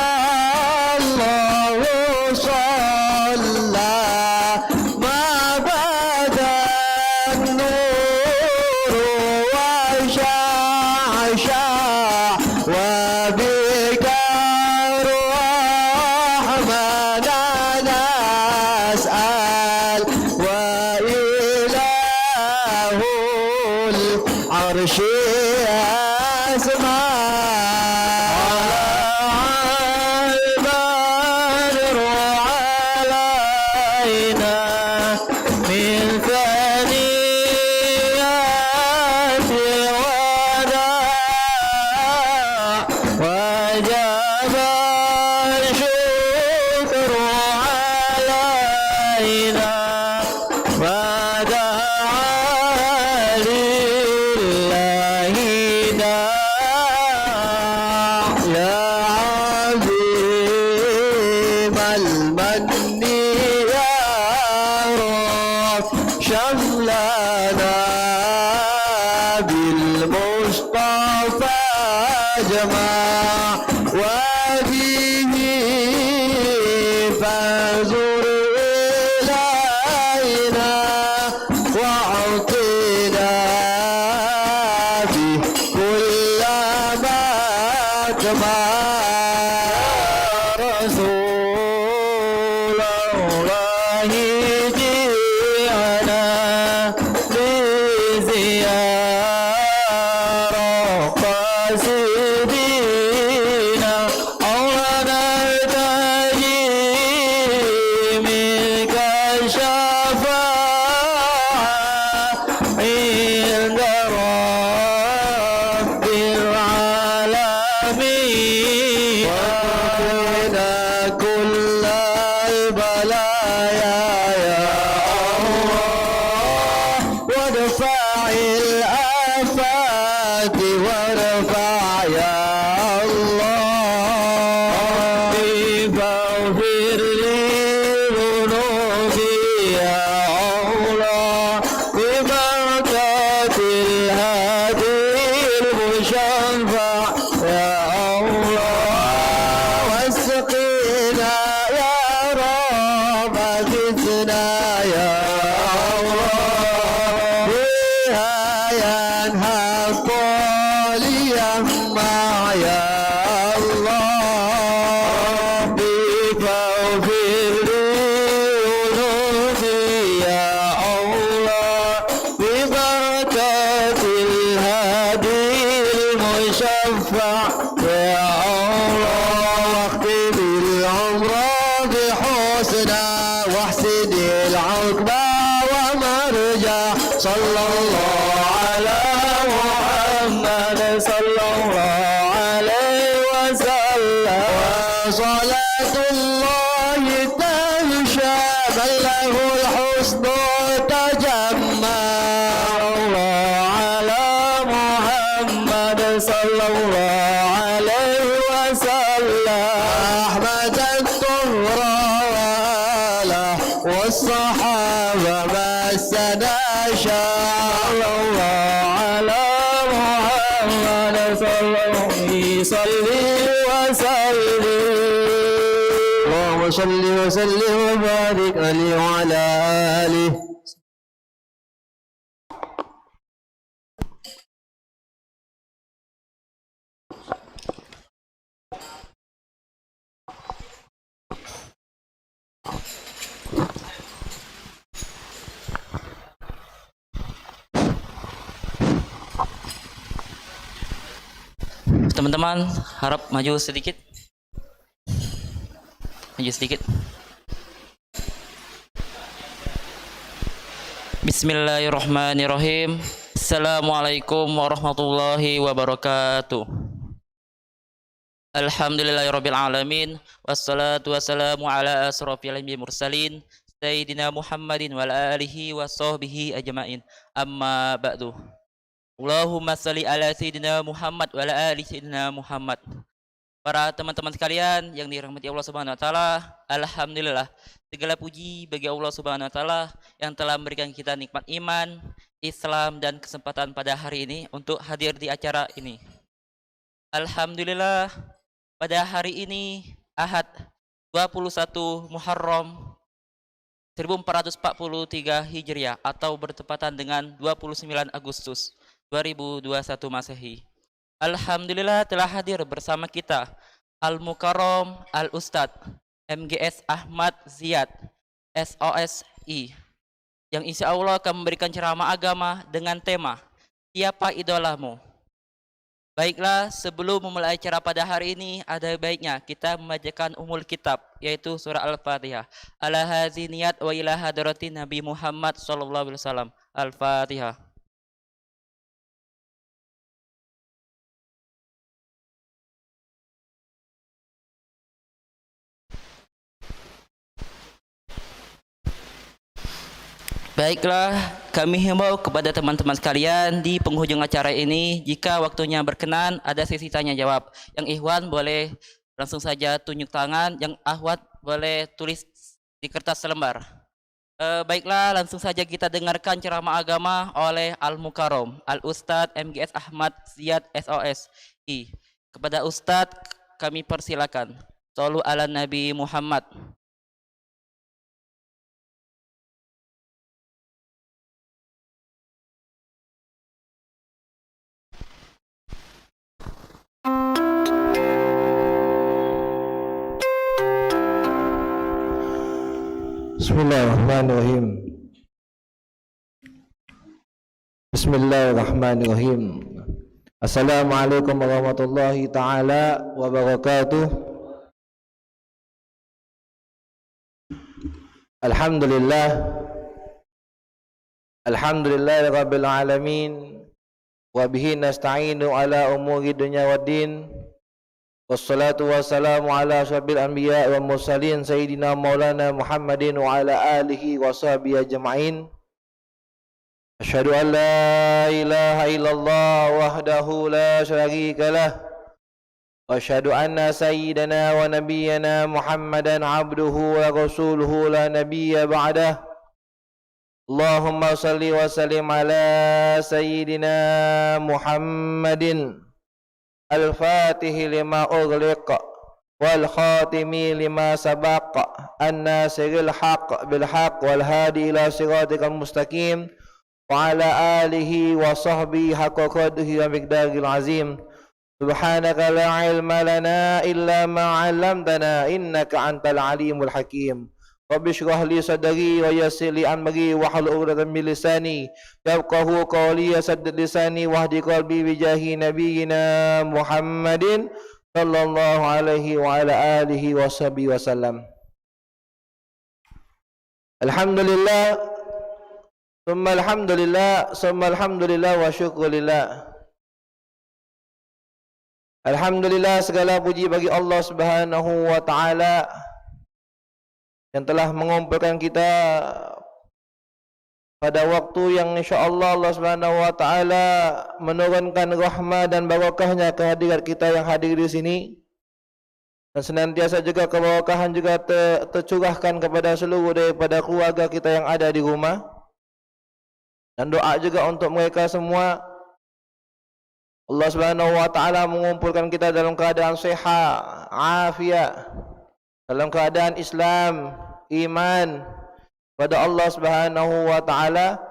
فيه فانظر إلينا وأعطنا فيه كل ما كما رسول الله جئنا لزيارة قاصدينا أولا نرتجي منك الشفاعة عند رب العالمين وقنا كل البلايا يا الله وادفع الآفات وارفع يا الله فاغفر لي ذنوبي يا الله ببركة الهادي المشفع يا الله واسقنا يا رب اغثنا يا الله بها ينهض ليمع يا الله ربي فاغفر لي ذنوبي يا الله ببركة الهادي المشفع يا الله واختم العمر بحسنى واحسن العقبى ومرجع صلى الله على محمد صلى الله عليه وسلم وصلاة الله تمشى بل له الحسن تجمع الله على محمد صلى الله عليه وسلم أحمد الطهرى وآله والصحابة ما السناشا الله على محمد صلى الله عليه وسلم اللهم صل وسلم وبارك عليه وعلى آله. Teman-teman harap maju sedikit. Maju sedikit. Bismillahirrahmanirrahim. Assalamualaikum warahmatullahi wabarakatuh. Alhamdulillahirabbil alamin wassalatu wassalamu ala asrofil mursalin sayyidina Muhammadin wa ala alihi wa sahbihi ajmain. Amma ba'du. Allahumma salli ala sayyidina Muhammad wa ala ali sayyidina Muhammad. Para teman-teman sekalian yang dirahmati Allah Subhanahu wa taala, alhamdulillah segala puji bagi Allah Subhanahu wa taala yang telah memberikan kita nikmat iman, Islam dan kesempatan pada hari ini untuk hadir di acara ini. Alhamdulillah pada hari ini Ahad 21 Muharram 1443 Hijriah atau bertepatan dengan 29 Agustus 2021 Masehi. Alhamdulillah telah hadir bersama kita Al-Mukarram Al-Ustadz MGS Ahmad Ziyad SOSI yang insya Allah akan memberikan ceramah agama dengan tema Siapa Idolamu? Baiklah, sebelum memulai acara pada hari ini, ada baiknya kita membacakan umul kitab, yaitu surah Al-Fatihah. Ala hazi niyat wa ila hadratin Nabi Muhammad SAW. Al-Fatihah. Baiklah, kami himbau kepada teman-teman sekalian di penghujung acara ini, jika waktunya berkenan ada sesi tanya jawab. Yang ikhwan boleh langsung saja tunjuk tangan, yang akhwat boleh tulis di kertas selembar. Baiklah, langsung saja kita dengarkan ceramah agama oleh Al-Mukarram Al-Ustadz MGS Ahmad Ziyad SOSI. Kepada Ustadz kami persilakan. Shallu ala Nabi Muhammad. Bismillahirrahmanirrahim. Bismillahirrahmanirrahim. Assalamualaikum warahmatullahi taala wabarakatuh. Alhamdulillah. Alhamdulillahirabbil alamin. Wa bihi nasta'inu ala umuri dunya waddin. Wassalatu wassalamu ala asyrafil anbiya wa mursalin sayyidina maulana Muhammadin wa ala alihi wa sahbihi ajma'in. Asyhadu an la ilaha illallah wahdahu la syarika lah wa asyhadu anna sayyidana wa nabiyyana Muhammadan abduhu wa rasuluhu la nabiyya ba'dah. Allahumma salli wa sallim ala sayyidina Muhammadin al-fatihi lima ughliqa wal khatimi lima sabaqa an-nasiril haqq bil haqq wal hadi ila siratikal mustaqim wa ala alihi wa sahbihi haqqa qadrihi wa miqdaril azim. Subhanaka la ilma lana illa ma 'allamtana innaka antal alimul hakim. Rabbi shrah li sadri wa yassir li amri wa hlul 'uqdatam min lisani yafqahu qawli saddid lisani wahdi qalbi bi jahi nabiyyina Muhammadin sallallahu alaihi wa ala alihi wa sahbihi wasallam. Alhamdulillah summa alhamdulillah wa syukrulillah. Alhamdulillah, segala puji bagi Allah Subhanahu wa taala yang telah mengumpulkan kita pada waktu yang insya-Allah Allah Subhanahu wa taala menurunkan rahmat dan barakahnya kehadiran kita yang hadir di sini, dan senantiasa juga keberkahan juga tercurahkan kepada seluruh daripada keluarga kita yang ada di rumah. Dan doa juga untuk mereka semua, Allah Subhanahu wa taala mengumpulkan kita dalam keadaan sehat, afiat, dalam keadaan Islam, iman pada Allah Subhanahu wa taala,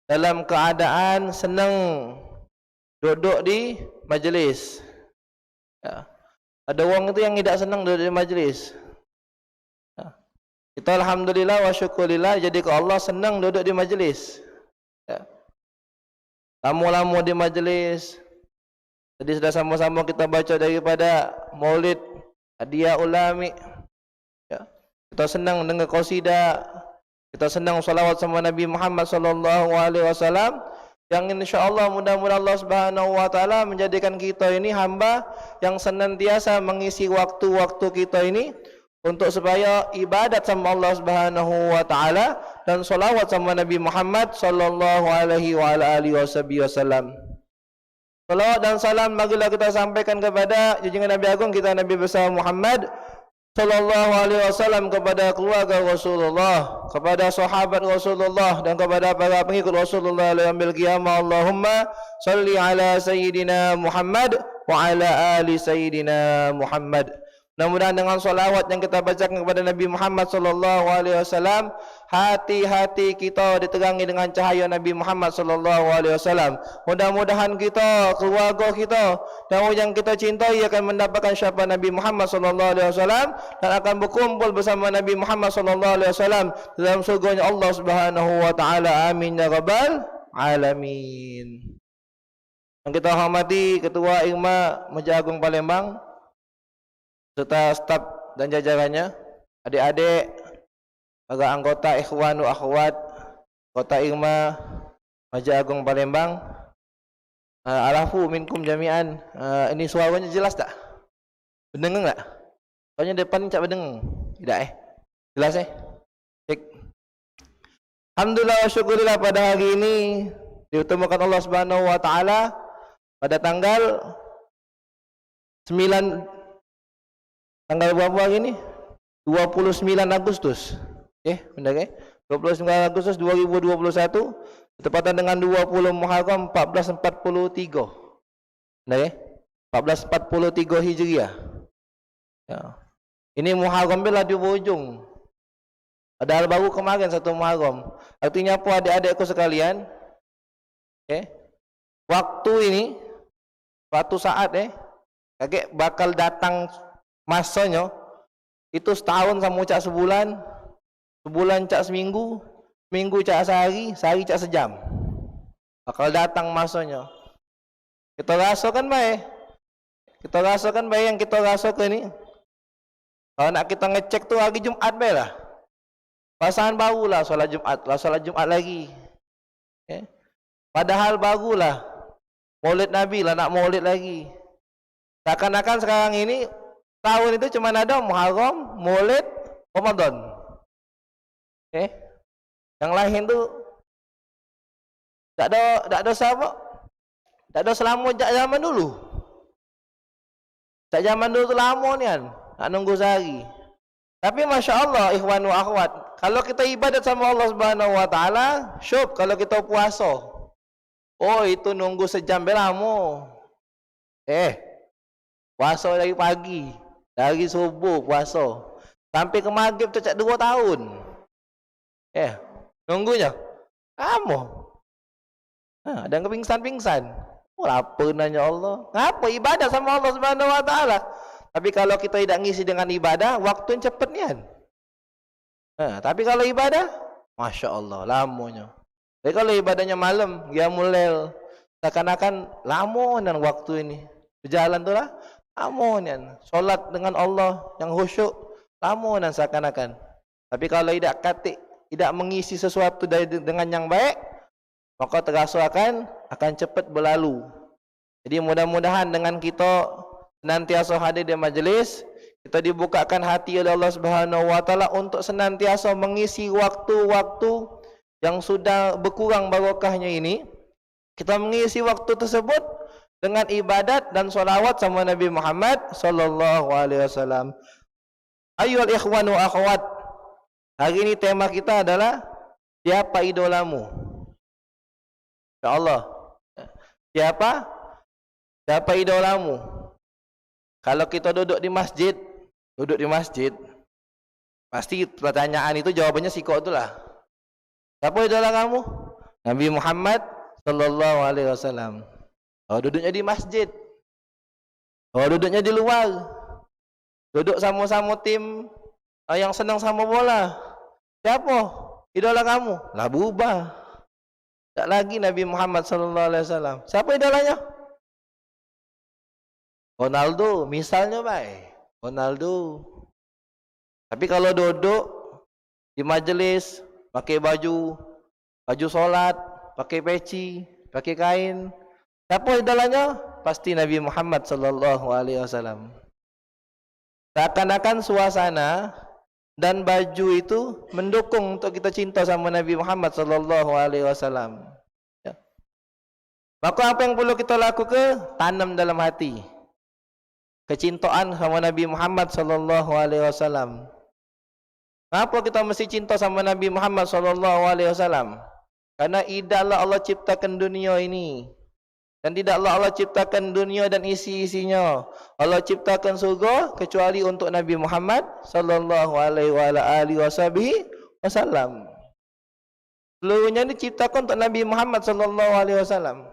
dalam keadaan senang duduk di majlis. Ya. Ada orang itu yang tidak senang duduk di majlis. Ya. Kita alhamdulillah wa syukurillah, jadi ke Allah senang duduk di majlis. Ya. Lama-lama di majlis. Tadi sudah sama-sama kita baca daripada Maulid Hadiah Ulami. Ya. Kita senang dengar qasidah, kita senang salawat sama Nabi Muhammad sallallahu alaihi wasallam, yang insyaallah mudah-mudahan Allah Subhanahu wa taala menjadikan kita ini hamba yang senantiasa mengisi waktu-waktu kita ini untuk supaya ibadat sama Allah Subhanahu wa taala dan salawat sama Nabi Muhammad sallallahu alaihi wa ala alihi wasallam. Salawat dan salam marilah kita sampaikan kepada junjungan Nabi agung kita, Nabi besar Muhammad sallallahu alaihi wasallam, kepada keluarga Rasulullah, kepada sahabat Rasulullah, dan kepada para pengikut Rasulullah yaumil qiyamah. Allahumma salli ala sayyidina Muhammad wa ala ali sayyidina Muhammad. Mudah-mudahan dengan salawat yang kita bacakan kepada Nabi Muhammad sallallahu alaihi wasallam, hati-hati kita diterangi dengan cahaya Nabi Muhammad sallallahu alaihi wasallam. Mudah-mudahan kita, keluarga kita, dan orang yang kita cintai akan mendapatkan syafaat Nabi Muhammad sallallahu alaihi wasallam dan akan berkumpul bersama Nabi Muhammad sallallahu alaihi wasallam dalam surganya Allah Subhanahu wa taala. Amin ya rabbal alamin. Yang kita hormati Ketua IRMA Masjid Agung Palembang serta staf dan jajarannya, adik-adik, para anggota ikhwan wa akhwat Kota IRMA Masjid Agung Palembang, alafu minkum jami'an. Ini suaranya jelas tak? Mendengar tak? Soalnya depan tak mendengar. Tidak jelas Baik. Alhamdulillah wa syukurillah, pada hari ini diutumakan Allah Subhanahu wa taala pada tanggal 9, tanggal berapa hari ini? 29 Agustus. Benar 29 Agustus 2021, bertepatan dengan 20 Muharram 1443. Benar 1443 Hijriah. Ya. Ini Muharram bila di ujung. Padahal baru kemarin 1 Muharram. Artinya apa adik-adikku sekalian? Waktu ini, suatu saat kakek bakal datang masanya itu setahun sama cak sebulan, sebulan cak seminggu, seminggu cak sehari, sehari cak sejam. Bakal datang masanya. Kita rasakan baik. Kita rasakan baik yang kita rasakan ini. Kalau nak kita ngecek tu hari Jumat baik lah. Pasangan barulah solat Jumat, lah solat Jumat lagi. Padahal barulah Maulid Nabi lah, nak maulid lagi. Seakan-akan sekarang ini tahun itu cuma ada Muharram, Maulid, Ramadan. Yang lain tu tak ada sahabat. Tak ada selama zaman dulu. Tak zaman dulu tu lama ni kan, nak nunggu sehari. Tapi Masya Allah ikhwan wa akhwat, kalau kita ibadat sama Allah Subhanahu wa taala, syuk kalau kita puasa. Oh itu nunggu sejam lama. Puasa dari pagi, dari subuh puasa sampai ke maghrib tu cak 2 tahun. Nunggunya lama. Ada yang pingsan-pingsan. Apa nanya Allah? Ngapa ibadah sama Allah Subhanahu wa taala? Tapi kalau kita tidak ngisi dengan ibadah, waktu yang cepat nian. Tapi kalau ibadah, Masya Allah, lamanya. Tapi kalau ibadahnya malam, qiyamul lail, seakan-akan lama dan waktu ini. Berjalan tu lah, lama nian. Solat dengan Allah yang khusyuk, lama dan seakan-akan. Tapi kalau tidak katik, tidak mengisi sesuatu dengan yang baik, maka terasa akan cepat berlalu. Jadi mudah-mudahan dengan kita senantiasa hadir di majlis, kita dibukakan hati oleh Allah Subhanahu wa taala untuk senantiasa mengisi waktu-waktu yang sudah berkurang barokahnya ini. Kita mengisi waktu tersebut dengan ibadat dan solawat sama Nabi Muhammad sallallahu alaihi wasallam. Ayyuhal ikhwan wa akhwat, hari ini tema kita adalah siapa idolamu? InsyaAllah. Siapa idolamu? Kalau kita duduk di masjid, pasti pertanyaan itu jawabannya sikok itulah. Siapa idola kamu? Nabi Muhammad sallallahu alaihi wasallam. Oh, duduknya di masjid. Oh, duduknya di luar. Duduk sama-sama tim yang senang sama bola. Siapa idola kamu? Lah berubah. Tak lagi Nabi Muhammad sallallahu alaihi wasallam. Siapa idolanya? Ronaldo, misalnya baik. Ronaldo. Tapi kalau duduk di majelis pakai baju solat, pakai peci, pakai kain, siapa idolanya? Pasti Nabi Muhammad sallallahu alaihi wasallam. Seakan-akan suasana dan baju itu mendukung untuk kita cinta sama Nabi Muhammad sallallahu alaihi wasallam. Maka apa yang perlu kita lakukan? Tanam dalam hati kecintaan sama Nabi Muhammad sallallahu alaihi wasallam. Kenapa kita mesti cinta sama Nabi Muhammad sallallahu alaihi wasallam? Karena tidaklah Allah ciptakan dunia ini, dan tidaklah Allah ciptakan dunia dan isi-isinya. Allah ciptakan surga kecuali untuk Nabi Muhammad sallallahu alaihi wasallam. Seluruhnya diciptakan untuk Nabi Muhammad sallallahu alaihi wasallam.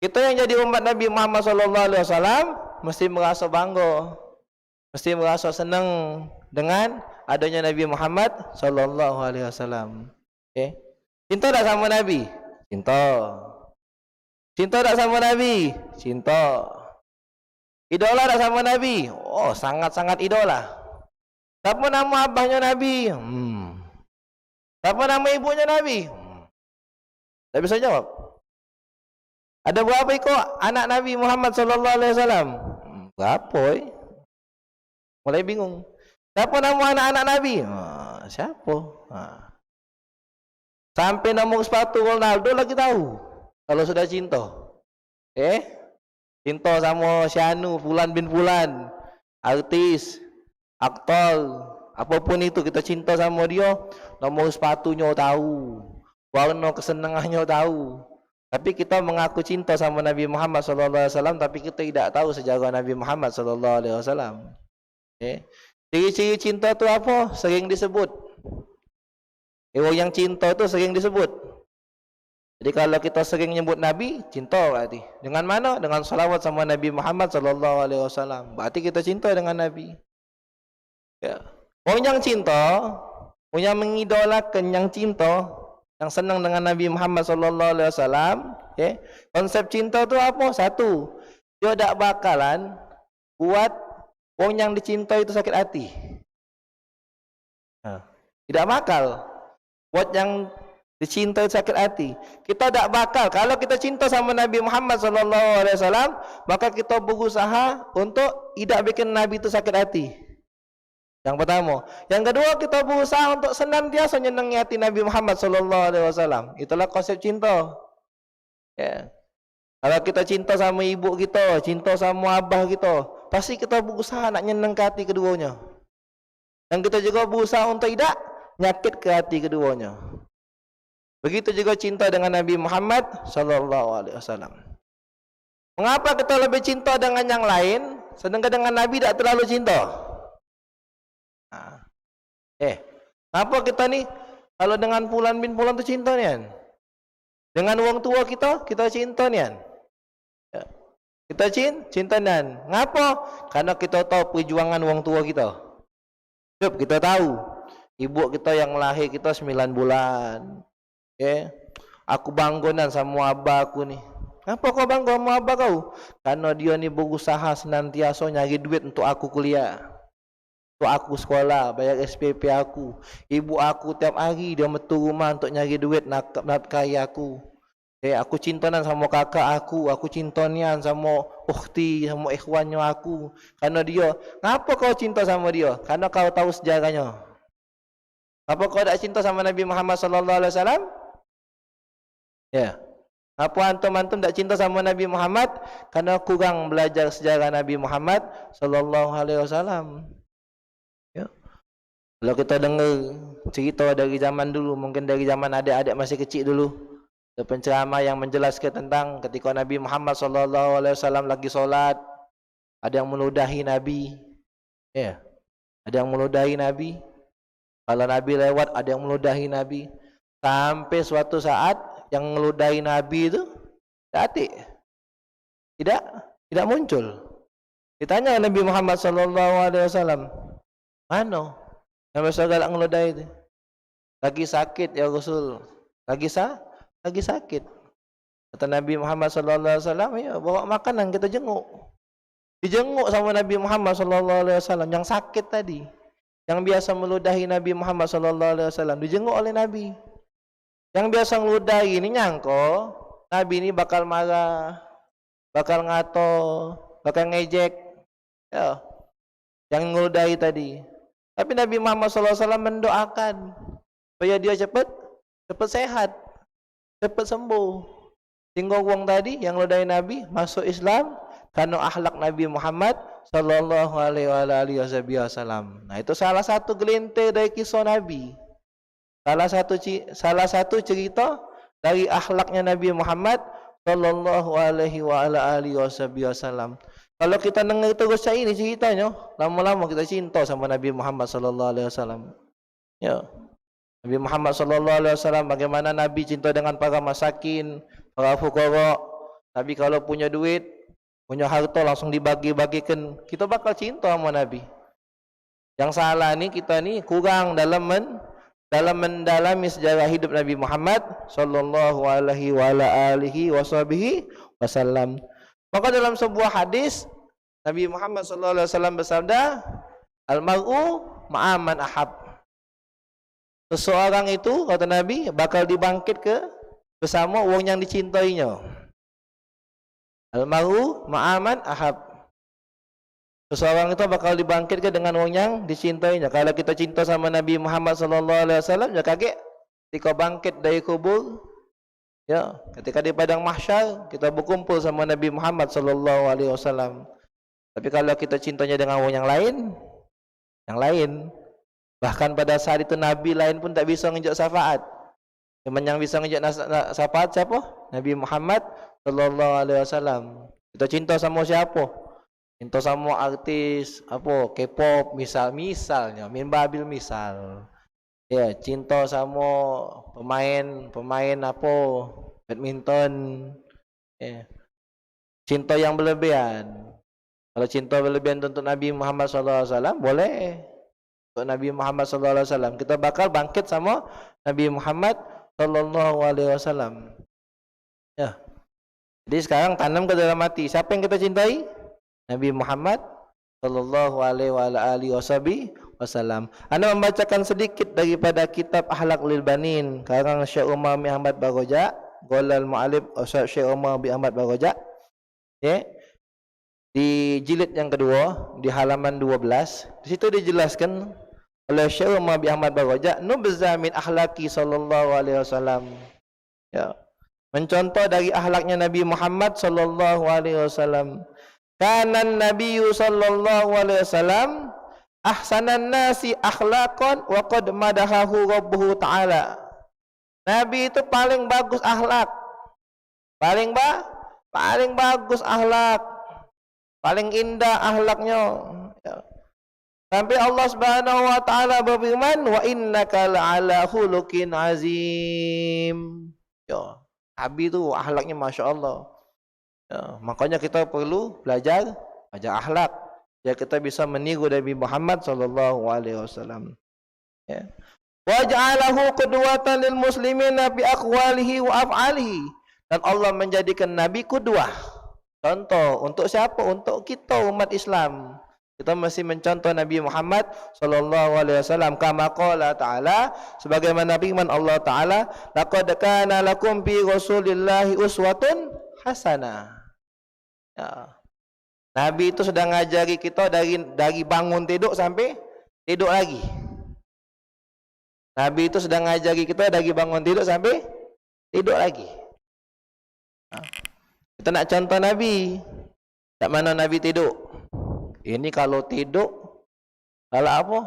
Kita yang jadi umat Nabi Muhammad sallallahu alaihi wasallam mesti merasa bangga, mesti merasa senang dengan adanya Nabi Muhammad sallallahu alaihi wasallam. Cinta tak sama Nabi? Cinta. Cinta tak sama Nabi? Cinta. Idola tak sama Nabi? Oh, sangat-sangat idola. Siapa nama abahnya Nabi? Siapa nama ibunya Nabi? Tak bisa jawab. Ada berapa ikut anak Nabi Muhammad sallallahu alaihi wasallam? Berapa? Mulai bingung. Siapa nama anak-anak Nabi? Siapa? Sampai nombor sepatu Ronaldo lagi tahu. Kalau sudah cinta. Cinta sama Syanu, Fulan bin Fulan, artis, aktor, apapun itu kita cinta sama dia, nombor sepatunya tahu, warna kesenangannya tahu. Tapi kita mengaku cinta sama Nabi Muhammad sallallahu alaihi wasallam tapi kita tidak tahu sejarah Nabi Muhammad sallallahu alaihi wasallam. Okay. Ciri-ciri cinta tu apa? Sering disebut. Orang yang cinta tu sering disebut. Jadi kalau kita sering nyebut Nabi, cinta berarti. Dengan mana? Dengan salawat sama Nabi Muhammad sallallahu alaihi wasallam. Berarti kita cinta dengan Nabi. Ya. Orang yang cinta, orang yang mengidolakan, yang cinta, yang senang dengan Nabi Muhammad sallallahu alaihi wasallam, okay? Konsep cinta tu apa? Satu, dia tak bakalan buat orang yang dicintai itu sakit hati. Tidak bakal buat yang dicintai itu sakit hati. Kita tak bakal, kalau kita cinta sama Nabi Muhammad sallallahu alaihi wasallam, maka kita berusaha untuk tidak bikin Nabi itu sakit hati. Yang pertama. Yang kedua, kita berusaha untuk senantiasa nyenangi hati Nabi Muhammad sallallahu alaihi wasallam. Itulah konsep cinta. Ya. Kalau kita cinta sama ibu kita, cinta sama abah kita, pasti kita berusaha nak nyenang ke hati keduanya. Dan kita juga berusaha untuk tidak nyakit ke hati keduanya. Begitu juga cinta dengan Nabi Muhammad sallallahu alaihi wasallam. Mengapa kita lebih cinta dengan yang lain sedangkan dengan Nabi tak terlalu cinta? Apa kita ni kalau dengan Fulan bin Fulan tu cinta ni kan? Dengan orang tua kita cinta ni kan? Ya. Kita cinta ni kan? Ngapa? Karena kita tahu perjuangan orang tua kita. Yep, kita tahu ibu kita yang lahir kita 9 bulan. Okay. Aku bangga sama abah aku ni. Kenapa kau bangga sama abah kau? Karena dia ni berusaha senantiasa nyari duit untuk aku kuliah. Untuk aku sekolah, bayar SPP aku. Ibu aku tiap hari dia metu rumah untuk nyari duit nak nafkahi aku. Aku cinta sama kakak aku cinta nian sama ukhti, sama ikhwannya aku. Karena dia, kenapa kau cinta sama dia? Karena kau tahu sejarahnya. Apa kau tak cinta sama Nabi Muhammad sallallahu alaihi wasallam? Ya. Apa antum tak cinta sama Nabi Muhammad? Karena kurang belajar sejarah Nabi Muhammad sallallahu alaihi wasallam. Kalau kita dengar cerita dari zaman dulu, mungkin dari zaman adik-adik masih kecil dulu, ada penceramah yang menjelaskan tentang ketika Nabi Muhammad SAW lagi solat, ada yang meludahi Nabi, ya, ada yang meludahi Nabi. Kalau Nabi lewat, ada yang meludahi Nabi. Sampai suatu saat yang meludahi Nabi itu tidak muncul. Ditanya Nabi Muhammad SAW, mana? Nabi SAW ngelodai itu. Lagi sakit ya Rasul. Lagi sakit. Kata Nabi Muhammad SAW, ya bawa makanan kita jenguk. Dijenguk sama Nabi Muhammad SAW yang sakit tadi. Yang biasa meludahi Nabi Muhammad SAW dijenguk oleh Nabi. Yang biasa meludahi ini nyangko Nabi ini bakal marah, bakal ngato, bakal ngejek. Ya. Yang meludahi tadi. Tapi Nabi Muhammad SAW mendoakan supaya dia cepat sehat, cepat sembuh. Sehingga orang tadi yang meludahi Nabi masuk Islam karena akhlak Nabi Muhammad sallallahu alaihi wasallam. Nah, itu salah satu gelintir dari kisah Nabi. Salah satu cerita dari akhlaknya Nabi Muhammad sallallahu alaihi wasallam. Kalau kita dengar terus ini ceritanya, lama-lama kita cinta sama Nabi Muhammad sallallahu alaihi wasallam. Ya. Nabi Muhammad sallallahu alaihi wasallam, bagaimana Nabi cinta dengan para masakin, para fuqara. Nabi kalau punya duit, punya harta langsung dibagi-bagikan. Kita bakal cinta sama Nabi. Yang salah ni kita ni kurang dalam mendalami sejarah hidup Nabi Muhammad sallallahu alaihi wasallam. Maka dalam sebuah hadis Nabi Muhammad sallallahu alaihi wasallam bersabda, "Al-mar'u ma'aman ahab." Seseorang itu, kata Nabi, bakal dibangkit bersama orang yang dicintainya. Al-mar'u ma'aman ahab. Seseorang itu bakal dibangkit dengan orang yang dicintainya. Kalau kita cinta sama Nabi Muhammad sallallahu alaihi wasallam, ya kaget ketika bangkit dari kubur. Ya, ketika di padang mahsyar kita berkumpul sama Nabi Muhammad sallallahu alaihi wasallam. Tapi kalau kita cintanya dengan orang yang lain, bahkan pada saat itu Nabi lain pun tak bisa ngejak syafaat. Yang bisa ngejak syafaat siapa? Nabi Muhammad sallallahu alaihi wasallam. Kita cinta sama siapa? Cinta sama artis apa? K-pop misalnya, min babil misal. Ya, cinta sama pemain apa? Badminton. Ya. Cinta yang berlebihan. Kalau cinta berlebihan untuk Nabi Muhammad sallallahu alaihi wasallam boleh. Untuk Nabi Muhammad sallallahu alaihi wasallam kita bakal bangkit sama Nabi Muhammad sallallahu alaihi wasallam. Ya. Jadi sekarang tanam ke dalam hati, siapa yang kita cintai? Nabi Muhammad sallallahu alaihi wasallam. Anda membacakan sedikit daripada kitab Akhlaq lil Banin karang Syekh Umar bin Ahmad Baroja, Golal Mu'alib Syekh Umar bin Ahmad Baroja. Ya. Di jilid yang kedua di halaman 12, di situ dijelaskan oleh Syekh Umar bin Ahmad Baroja, nubza min akhlaqi sallallahu alaihi wasallam. Ya. Mencontoh dari akhlaknya Nabi Muhammad sallallahu alaihi wasallam. Kana Nabiyyu sallallahu alaihi wasallam ahsanan nasi akhlaqan wa qad madahahu rabbuhu ta'ala. Nabi itu paling bagus akhlak. Paling bagus akhlak. Paling indah akhlaknya. Ya. Sampai Allah Subhanahu wa taala berfirman, "Wa innaka la'ala khuluqin azim." Ya, Nabi itu akhlaknya masya-Allah. Ya, makanya kita perlu belajar akhlak biar kita bisa meniru Nabi Muhammad sallallahu alaihi wasallam. Ya. Wa ja'alahu qudwatan lil muslimina bi aqwalihi wa af'alihi. Dan Allah menjadikan Nabi qudwah. Contoh untuk siapa? Untuk kita umat Islam. Kita mesti mencontoh Nabi Muhammad sallallahu alaihi wasallam kama qala ta'ala, sebagaimana firman Allah taala, laqad kana lakum fi rasulillahi uswatun hasanah. Ya. Nabi itu sedang ngajari kita dari bangun tidur sampai tidur lagi. Nabi itu sedang ngajari kita dari bangun tidur sampai tidur lagi. Kita nak contoh Nabi. Tak mana Nabi tidur? Ini kalau tidur, kalau apa?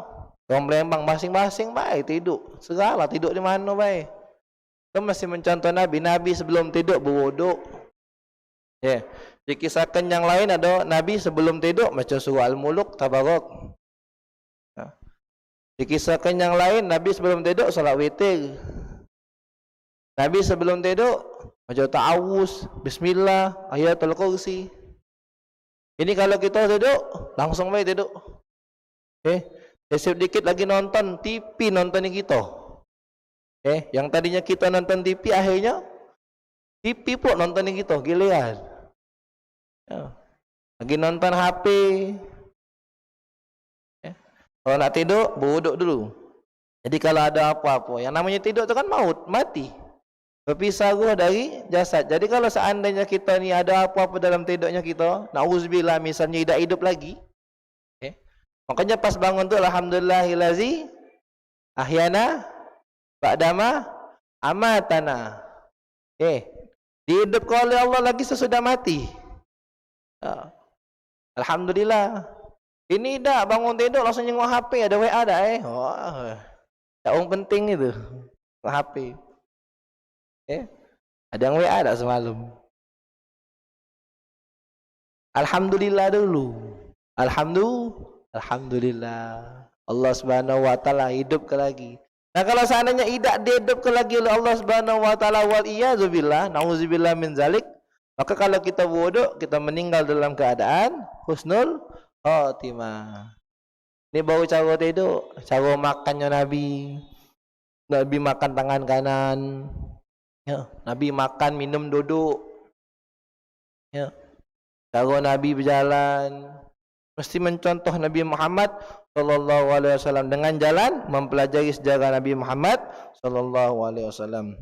Orang Palembang masing-masing baik tidur. Segala tidur di mana baik. Kita mesti mencontoh Nabi. Nabi sebelum tidur berwuduk. Ya. Dikisahkan yang lain ada Nabi sebelum tidur macam surah Al-Muluk, Tabarak. Ya. Dikisahkan yang lain Nabi sebelum tidur salat witir. Nabi sebelum tidur macam ta'awuz, bismillah, ayatul kursi. Ini kalau kita tidur, langsung baik tidur. Sedikit lagi nonton TV, nontonin kita. Yang tadinya kita nonton TV, akhirnya TV pun nontonin kita, giliran. Ya. Lagi nonton HP. Kalau nak tidur, berwuduk dulu. Jadi kalau ada apa-apa, yang namanya tidur itu kan maut, mati. Berpisah roh dari jasad. Jadi kalau seandainya kita ni ada apa-apa dalam tidurnya kita, na'udzubillah misalnya tidak hidup lagi. Makanya pas bangun tu alhamdulillahillazi ahyana ba'dama amatana. Dihidupkan oleh Allah lagi sesudah mati. Alhamdulillah. Ini dah bangun tidur langsung jenguk HP, ada WA dah tak orang penting itu. HP. Ada yang WA tak semalam? Alhamdulillah dulu. Alhamdulillah. Allah Subhanahu wa taala hidupkan lagi. Nah kalau seandainya tidak dihidupkan lagi oleh Allah Subhanahu wa taala, wal iyadzubillah, nauzubillah min zalik, maka kalau kita wuduk, kita meninggal dalam keadaan husnul khatimah. Ini baru cara tidur, cara makannya Nabi. Nabi makan tangan kanan. Ya, Nabi makan, minum, duduk. Ya. Cara Nabi berjalan mesti mencontoh Nabi Muhammad sallallahu alaihi wasallam dengan jalan mempelajari sejarah Nabi Muhammad sallallahu alaihi wasallam.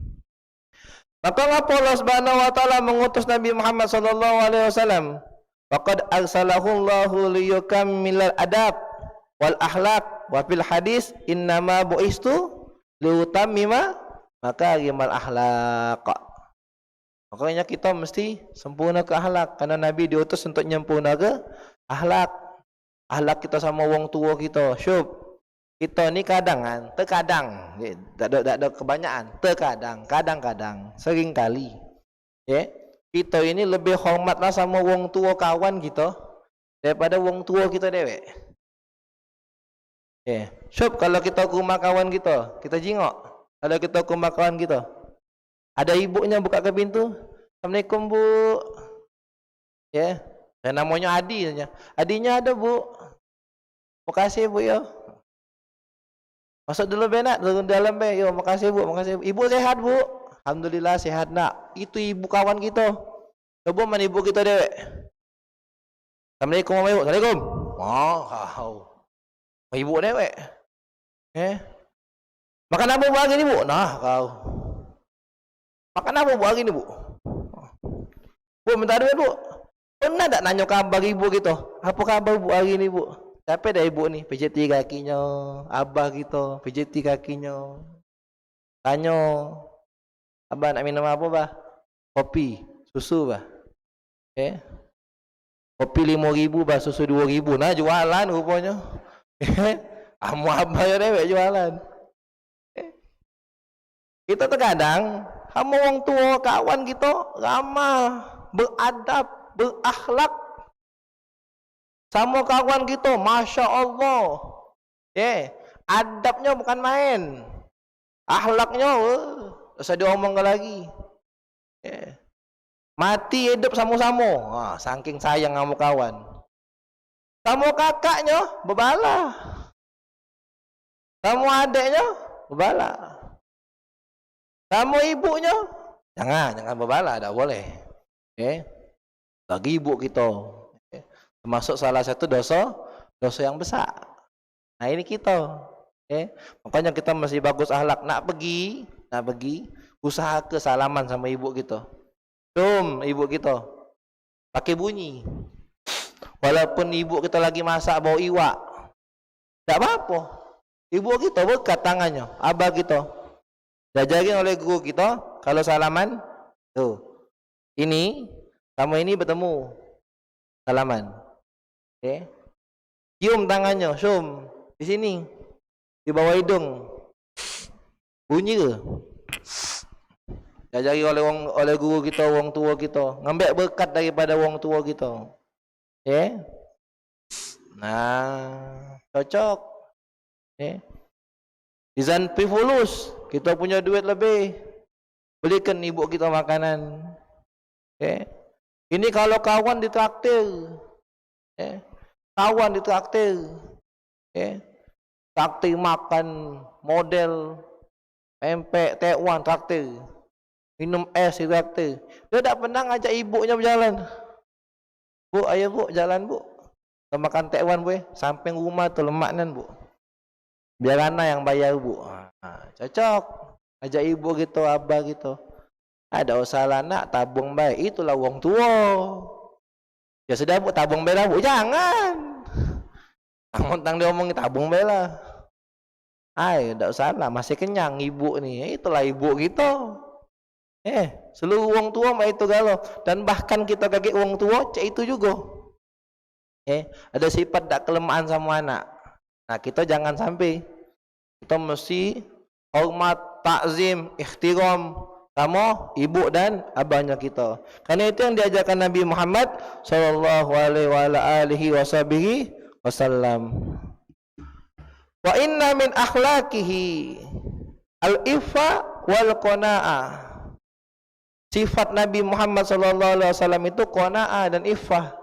Maka apa Allah Subhanahu wa taala mengutus Nabi Muhammad sallallahu alaihi wasallam? Faqad arsalahu Allahu liyukammilal adab wal akhlaq wa fil hadis innama bu'istu liutammima makarimal akhlaq. Makanya kita mesti sempurna ke akhlak, karena Nabi diutus untuk menyempurna ke akhlak. Akhlak kita sama orang tua kita. Syub. Kita ni kadang kan, terkadang, tak ada kebanyakan, terkadang, kadang-kadang, sering kali, kita ini lebih hormatlah sama wong tua kawan kita daripada wong tua kita dewek. Syuk kalau kita ke rumah kawan kita jingok. Kalau kita ke rumah kawan kita, ada ibunya buka ke pintu, Assalamualaikum bu. Dan namanya Adi saja. Adinya ada bu. Makasih bu ya. Masuk dulu benak dalam be. Yo makasih bu, makasih bu. Ibu sehat bu. Alhamdulillah sehat nak. Itu ibu kawan kita. Coba mana ibu kita dewek. Assalamualaikum ibu. Assalamualaikum. Kau. Ibu dewek. Makan apa bu hari ni bu? Nah kau. Makan apa bu hari ni bu? Bu minta duit bu. Pernah tak nanya kabar ibu kita? Apa kabar bu hari ni bu? Siapa dah ibu ni? Pijiti kakinya. Abah kita pijiti kakinya. Tanya, abah nak minum apa bah? Kopi, susu bah. Kopi 5.000 bah, susu 2.000. Nah jualan rupanya. Amu abah ya dewek jualan. Kita terkadang sama orang tua kawan kita ramah, beradab, berakhlak. Sama kawan kita, Masya Allah. Adabnya bukan main. Akhlaknya, usah diomongkan lagi. Mati hidup sama-sama. Saking sayang sama kawan. Sama kakaknya, berbalah. Sama adiknya, berbalah. Sama ibunya, jangan berbalah, tak boleh. Bagi ibu kita. Termasuk salah satu dosa yang besar. Nah ini kita, makanya kita masih bagus akhlak. Nak pergi, usaha ke salaman sama ibu kita. Ibu kita, pakai bunyi. Walaupun ibu kita lagi masak bau iwak, tak apa-apa. Ibu kita berkat tangannya, abah kita. Diajarin oleh guru kita, kalau salaman, ini sama ini bertemu, salaman. Cium tangannya, di sini, di bawah hidung, bunyi ke? Diajari oleh guru kita, wong tua kita, ngambil berkat daripada wong tua kita. Nah, cocok. Izan pifulus, kita punya duit lebih, belikan ibu kita makanan. Ini kalau kawan ditraktir. Kawan ditraktir, traktir makan model pempek tekwan traktir, minum es traktir. Dia tak pernah ngajak ibunya berjalan. Bu, ayo bu jalan bu, kita makan tekwan bu, samping rumah tu lemaknan bu, biar anak yang bayar bu. Cocok, ajak ibu gitu, abah gitu. Ada usaha nak tabung baik, itulah wong tua. Ya sudah bu, tabung bela bu, jangan. Tang dia omong tabung bela. Tak usah lah, masih kenyang ibu ni. Itulah ibu kita. Seluruh wong tua mah itu galau. Dan bahkan kita kaget wong tua, cek itu juga. Ada sifat tak kelemahan sama anak. Nah kita jangan sampai. Kita mesti hormat, takzim, ikhtiram sama ibu dan abahnya kita. Karena itu yang diajarkan Nabi Muhammad sallallahu alaihi wasallam. Wa inna min akhlaqihi al-iffa wal qanaa'ah. Sifat Nabi Muhammad sallallahu alaihi wasallam itu qanaa'ah dan iffah.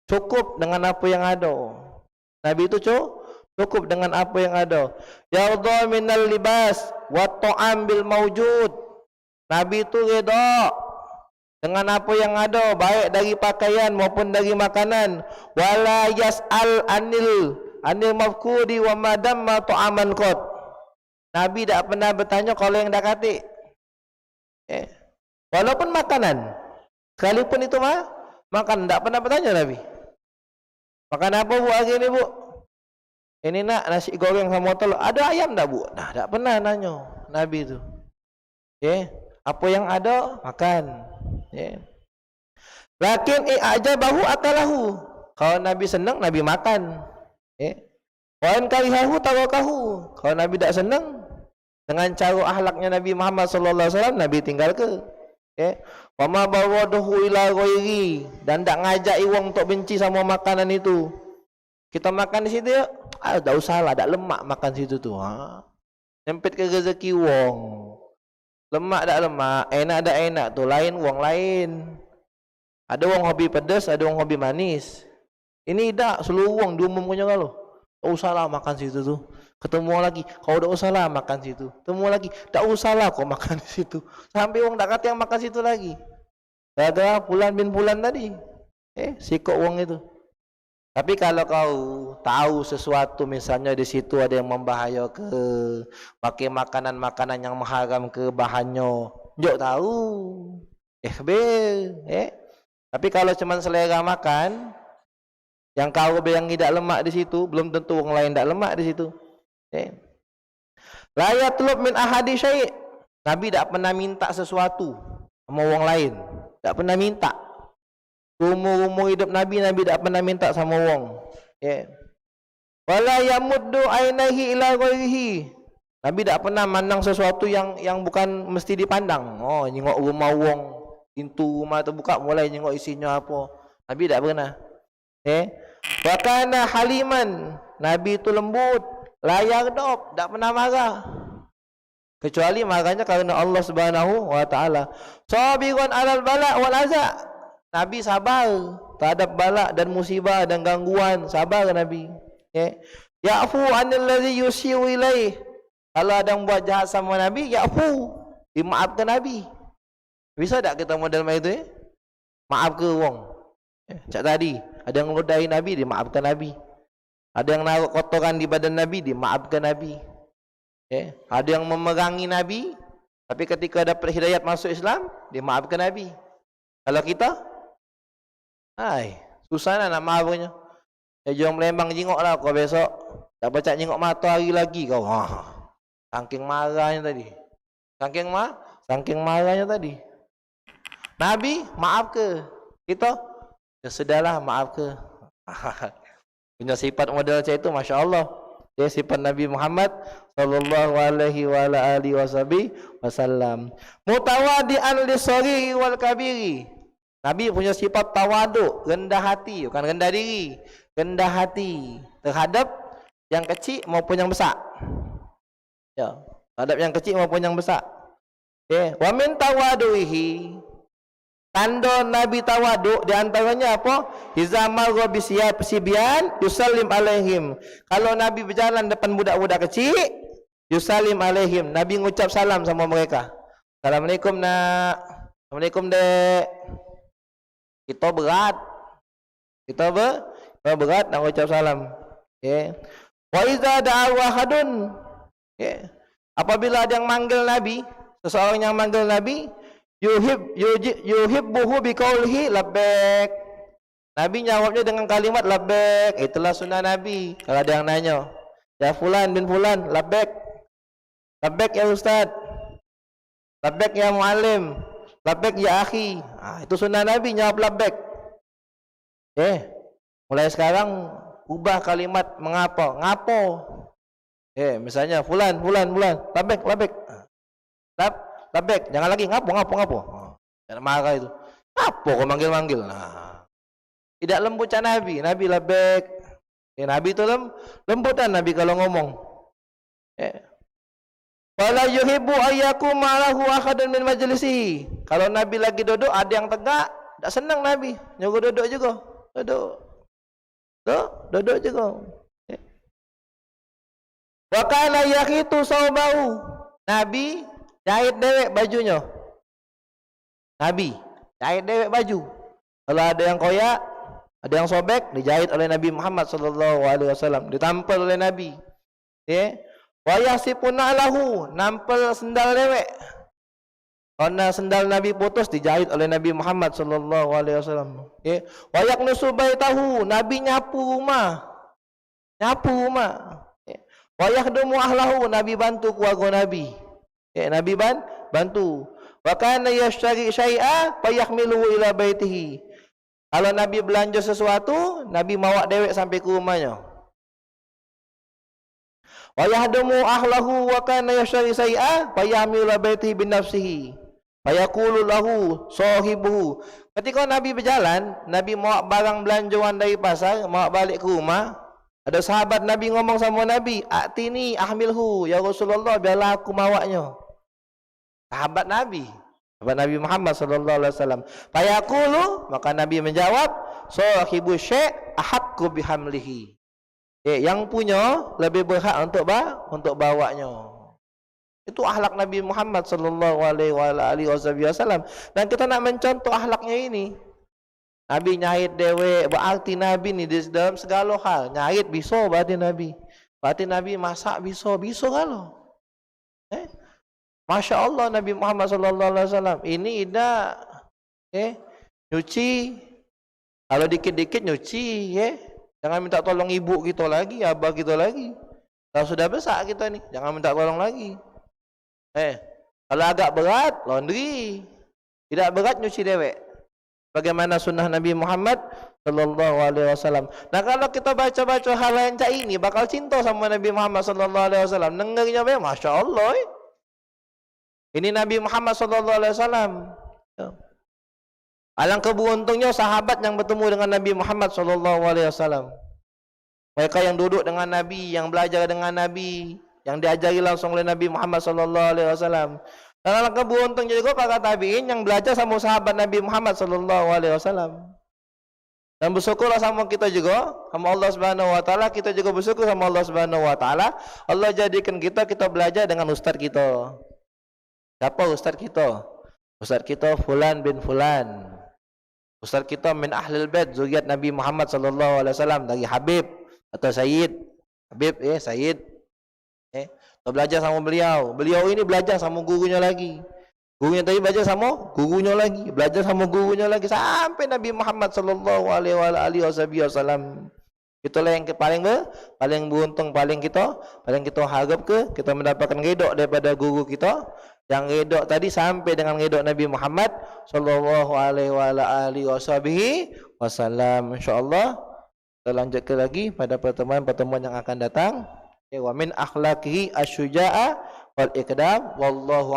Cukup dengan apa yang ada. Nabi itu cukup dengan apa yang ada. Yardha minal libas wa ta'am bil mawjud. Nabi itu redha dengan apa yang ada, baik dari pakaian maupun dari makanan. Wala yas'al anil mafkudi wa madam ma ta'aman qad. Nabi tak pernah bertanya kalau yang dah katik. Walaupun makanan, sekalipun itu makan, tak pernah bertanya Nabi. Makan apa bu hari ni bu? Ini nak nasi goreng sama telur. Ada ayam tak bu? Nah, tak pernah nanya Nabi tu. Apa yang ada makan. Lakin ajabahu akalahu. Kalau Nabi senang, Nabi makan. Wa in karihahu tarakahu. Kalau Nabi tak senang dengan cara akhlaknya Nabi Muhammad sallallahu alaihi wasallam, Nabi tinggal ke. Wa ma bawadahu ila ghairi, dan tak ngajak wong untuk benci sama makanan itu. Kita makan di situ, tak usahlah, tak lemak makan situ tu. Nyempit ke rezeki wong. Lemak tak lemak, enak tak enak tu lain wong lain. Ada wong hobi pedas, ada wong hobi manis. Ini tak seluruh wong diumumkannya kalau. Tak usahlah makan situ tu. Ketemu lagi, kau tak usahlah makan situ. Ketemu lagi, tak usahlah kau makan di situ. Sampai wong tak kata yang makan situ lagi. Gara-gara Fulan bin Fulan tadi. Sikok wong itu. Tapi kalau kau tahu sesuatu, misalnya di situ ada yang membahaya ke, pakai makanan-makanan yang mengharam ke bahannya, jok tahu. Tapi kalau cuma selera makan, yang kau yang tidak lemak di situ, belum tentu orang lain tidak lemak di situ. La yatlub min ahadi syai'. Nabi tak pernah minta sesuatu sama orang lain. Tak pernah minta. Umur hidup Nabi tak pernah minta sama orang. Wala yamuddu ainaihi ila ghairihi. Nabi tak pernah mandang sesuatu yang bukan mesti dipandang. Oh, nyengok rumah wong, pintu rumah terbuka mulai nyengok isinya apa. Nabi tak pernah. Wa kana haliman. Nabi itu lembut, la yaghdab, tak pernah marah. Kecuali marahnya karena Allah Subhanahu wa taala. Sabirun alal bala wal aza. Nabi sabar terhadap bala dan musibah dan gangguan, sabar Nabi. Ya'fu 'anil ladzi yusiu ilaih. Kalau ada yang buat jahat sama Nabi, ya'fu, dimaafkan Nabi. Bisa tak kita model macam itu? Maaf ke wong? Cak tadi, ada yang ngeludahi Nabi, dimaafkan Nabi. Ada yang naruh kotoran di badan Nabi, dimaafkan Nabi. Ada yang memerangi Nabi, tapi ketika dapat hidayat masuk Islam, dimaafkan Nabi. Kalau kita, susah nak maafnya. Jom Lembang jengok lah kau besok. Tak baca jengok mata hari lagi kau. Saking marahnya tadi. Saking marahnya tadi. Nabi maaf ke? Kita, ya sudahlah maaf ke? Punya sifat model macam itu, Masya Allah. Dia sifat Nabi Muhammad sallallahu alaihi wa ala alihi wasallam. Mutawadi'an lisaghi wal kabiri. Nabi punya sifat tawaduk, rendah hati, bukan rendah diri, rendah hati terhadap yang kecil maupun yang besar. Ya, terhadap yang kecil maupun yang besar. Wa min tawaduhi, tanda Nabi tawaduk di antaranya apa? Hizamal ghabi sibyan yusallim alaihim. Kalau Nabi berjalan depan budak-budak kecil, yusallim alaihim, Nabi ngucap salam sama mereka. Assalamualaikum nak. Assalamualaikum dek. Kita berat. Kita berat nak ucap salam. Wa iza da'a wahadun. Apabila ada yang manggil Nabi, seseorang yang manggil Nabi, yuhibbuhu biqaulihi labbaik. Nabi jawabnya dengan kalimat labbaik. Itulah sunnah Nabi. Kalau ada yang nanya, ya fulan bin fulan, labbaik. Labbaik ya ustaz. Labbaik ya muallim. Labbaik ya akhi. Itu sunnah Nabi, jawab labbaik. Mulai sekarang ubah kalimat mengapa. Ngapo. Misalnya fulan, labbaik. Labbaik. Jangan lagi ngapo. Jangan marah itu. Ngapo kau manggil-manggil. Tidak lembutan Nabi. Nabi labbaik. Nabi itu lembutan Nabi kalau ngomong. Wala yuhibbu ayyakum ma'ahu ahadan min majlisihi. Kalau Nabi lagi duduk, ada yang tegak, tak senang Nabi. Nyuruh duduk juga. Duduk juga. Wa kana yaqitu saubahu. Nabi jahit dewek bajunya. Nabi jahit dewek baju. Kalau ada yang koyak, ada yang sobek, dijahit oleh Nabi Muhammad sallallahu alaihi wasallam, ditampal oleh Nabi. Wa yasipuna lahu, nampel sendal dewek. Karena sendal Nabi putus, dijahit oleh Nabi Muhammad sallallahu alaihi wasallam. Wa yaknusu baitahu, Nabi nyapu rumah. Wa yakhdumu ahlahu, Nabi bantu keluarga Nabi. Nabi bantu. Wa kana yashtari syai'a fa yahmiluhu ila baitihi. Kalau Nabi belanja sesuatu, Nabi bawa dewek sampai ke rumahnya. Wa yahdumu ahlahu wa kana yashri say'a fa yamilu baitihi bin nafsihi. Fa yaqulu lahu sahibuhu. Ketika Nabi berjalan, Nabi mau barang belanjaan dari pasar, mau balik ke rumah, ada sahabat Nabi ngomong sama Nabi, "Atini ahmilhu ya Rasulullah, biarlah aku mawaknya." Sahabat Nabi Muhammad sallallahu alaihi wasallam. Fa yaqulu, maka Nabi menjawab, "Sahibu syai' ahaqqu bihamlihi." Yang punya lebih berhak untuk bawanya. Itu akhlak Nabi Muhammad sallallahu alaihi wasallam. Dan kita nak mencontoh akhlaknya ini. Nabi nyait dewe, berarti Nabi ni dalam segala hal nyait bisa berarti Nabi. Berarti Nabi masak bisa kalau. Masya Allah Nabi Muhammad sallallahu alaihi wasallam. Ini ida nyuci. Kalau dikit-dikit nyuci, jangan minta tolong ibu kita lagi, abah kita lagi. Kalau sudah besar kita ni, jangan minta tolong lagi. Kalau agak berat, laundry. Tidak berat, nyuci dewek. Bagaimana sunnah Nabi Muhammad sallallahu alaihi wasallam. Nah, kalau kita baca-baca hal yang cak ini, bakal cinta sama Nabi Muhammad sallallahu alaihi wasallam. Dengarnya be, Masya Allah. Ini Nabi Muhammad sallallahu alaihi wasallam. Alangkah beruntungnya sahabat yang bertemu dengan Nabi Muhammad sallallahu alaihi wasallam. Mereka yang duduk dengan Nabi, yang belajar dengan Nabi, yang diajari langsung oleh Nabi Muhammad sallallahu alaihi wasallam. Dan alangkah beruntung juga para tabi'in yang belajar sama sahabat Nabi Muhammad sallallahu alaihi wasallam. Dan bersyukurlah sama kita juga, sama Allah Subhanahu wa taala, kita juga bersyukur sama Allah Subhanahu wa taala. Allah jadikan kita belajar dengan ustaz kita. Siapa ustaz kita? Ustaz kita Fulan bin Fulan. Ustaz kita min ahlil bait zuriat Nabi Muhammad sallallahu alaihi wasallam, dari Habib atau Sayyid. Habib Sayyid. Kita belajar sama beliau. Beliau ini belajar sama gurunya lagi. Gurunya tadi belajar sama gurunya lagi, belajar sama gurunya lagi sampai Nabi Muhammad sallallahu alaihi wasallam. Itulah yang paling beruntung, paling kita harap kita mendapatkan redok daripada guru kita. Yang redok tadi sampai dengan redok Nabi Muhammad sallallahu alaihi wasallam. Insyaallah kita lanjutkan lagi pada pertemuan yang akan datang. Wa min akhlaqihi asyuja'a wal iqdam wallahu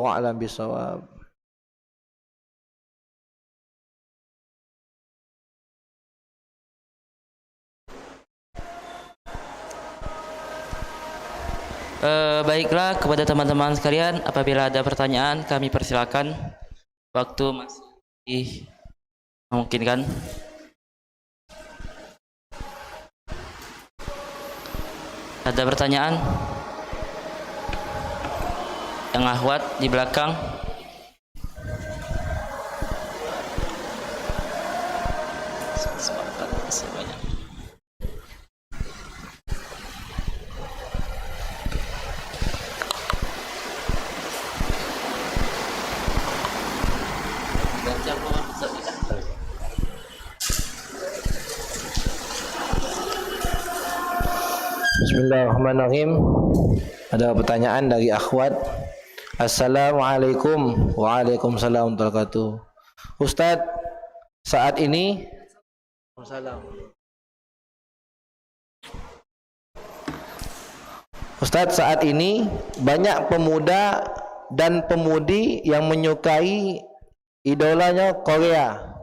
a'lam bisawab. Baiklah, kepada teman-teman sekalian, apabila ada pertanyaan kami persilakan. Waktu masih memungkinkan. Ada pertanyaan? Yang akhwat di belakang. Bismillahirrahmanirrahim. Ada pertanyaan dari akhwat. Assalamualaikum. Waalaikumsalam warahmatullahi wabarakatuh. Ustaz, saat ini banyak pemuda dan pemudi yang menyukai idolanya Korea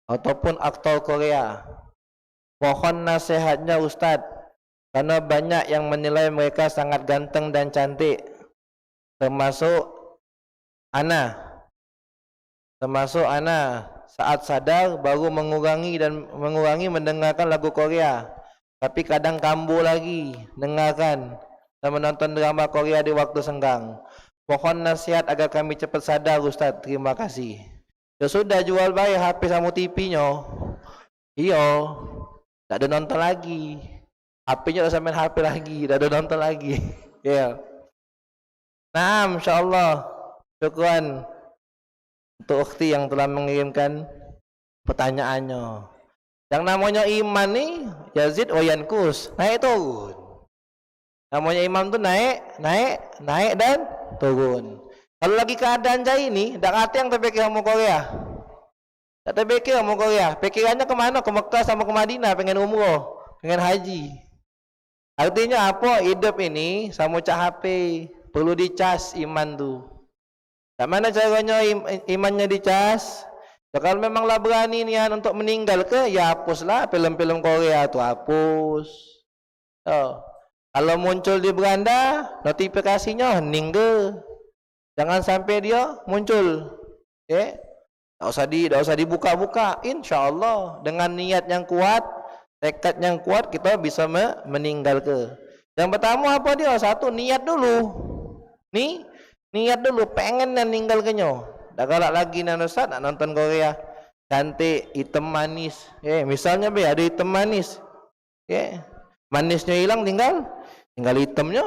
ataupun aktor Korea. Mohon nasihatnya Ustaz, karena banyak yang menilai mereka sangat ganteng dan cantik, termasuk ana saat sadar baru mengurangi mendengarkan lagu Korea, tapi kadang kambuh lagi dengarkan dan menonton drama Korea di waktu senggang. Mohon nasihat agar kami cepat sadar Ustaz. Terima kasih. Ya sudah, jual bayar HP sama TV-nya. Iya, tak ada nonton lagi. HP-nya udah sampai HP lagi, dah ada nonton lagi. Ya. Nah, insyaallah. Syukran untuk ukhti yang telah mengirimkan pertanyaannya. Yang namanya iman nih, yazid wa yankus, naik turun. Namanya iman tuh naik dan turun. Kalau lagi keadaan jaya ini, tak kata yang terpikir mau Korea. Tak terpikir mau Korea. Pikirannya kemana? Ke Mekah sama ke Madinah, pengen umroh, pengen haji. Artinya apa? Hidup ini sama cak HP, perlu dicas iman tu. Tak mana caranya imannya dicas? Ya, kalau memanglah berani niat untuk meninggal ke, ya hapuslah film-film Korea tu, hapus. Oh. Kalau muncul di beranda, notifikasinya hening ke. Jangan sampai dia muncul. Tak usah dibuka-buka. InsyaAllah dengan niat yang kuat, tekad yang kuat, kita bisa meninggal ke. Yang pertama apa dia? Satu, niat dulu. Niat dulu, pengen dan meninggal ke nyo. Dah galak lagi nak Ustaz, nak nonton Korea. Cantik, hitam manis. Misalnya ada hitam manis. Manisnya hilang, tinggal hitamnya.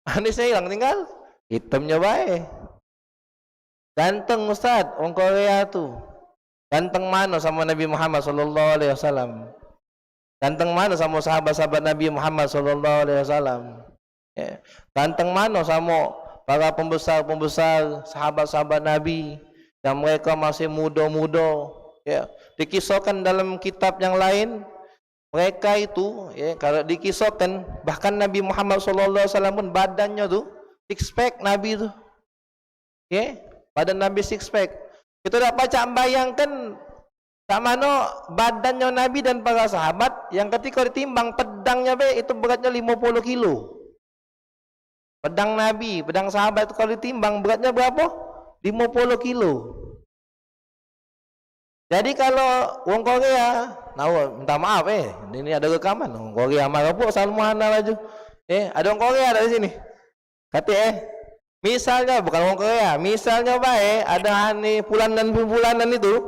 Manisnya hilang, tinggal hitamnya baik. Ganteng Ustaz, orang Korea tu. Ganteng mana sama Nabi Muhammad sallallahu alaihi wasallam? Ganteng mana sama sahabat-sahabat Nabi Muhammad sallallahu alaihi wasallam? Ganteng mana sama para pembesar-pembesar sahabat-sahabat Nabi yang mereka masih muda-muda? Dikisahkan dalam kitab yang lain, mereka itu kalau dikisahkan, bahkan Nabi Muhammad sallallahu alaihi wasallam pun badannya tu six pack Nabi tu. Badan Nabi six pack. Kita dapat bayangkan tak mana badannya Nabi dan para sahabat yang ketika ditimbang pedangnya itu beratnya 50 kilo. Pedang Nabi, pedang sahabat itu kalau ditimbang beratnya berapa? 50 kilo. Jadi kalau orang Korea, minta maaf ini ada rekaman. Orang Korea marah pun Salmuana laju. Ada orang Korea dari sini. Kata misalnya bukan orang Korea, misalnya ada bulan dan bulanan itu,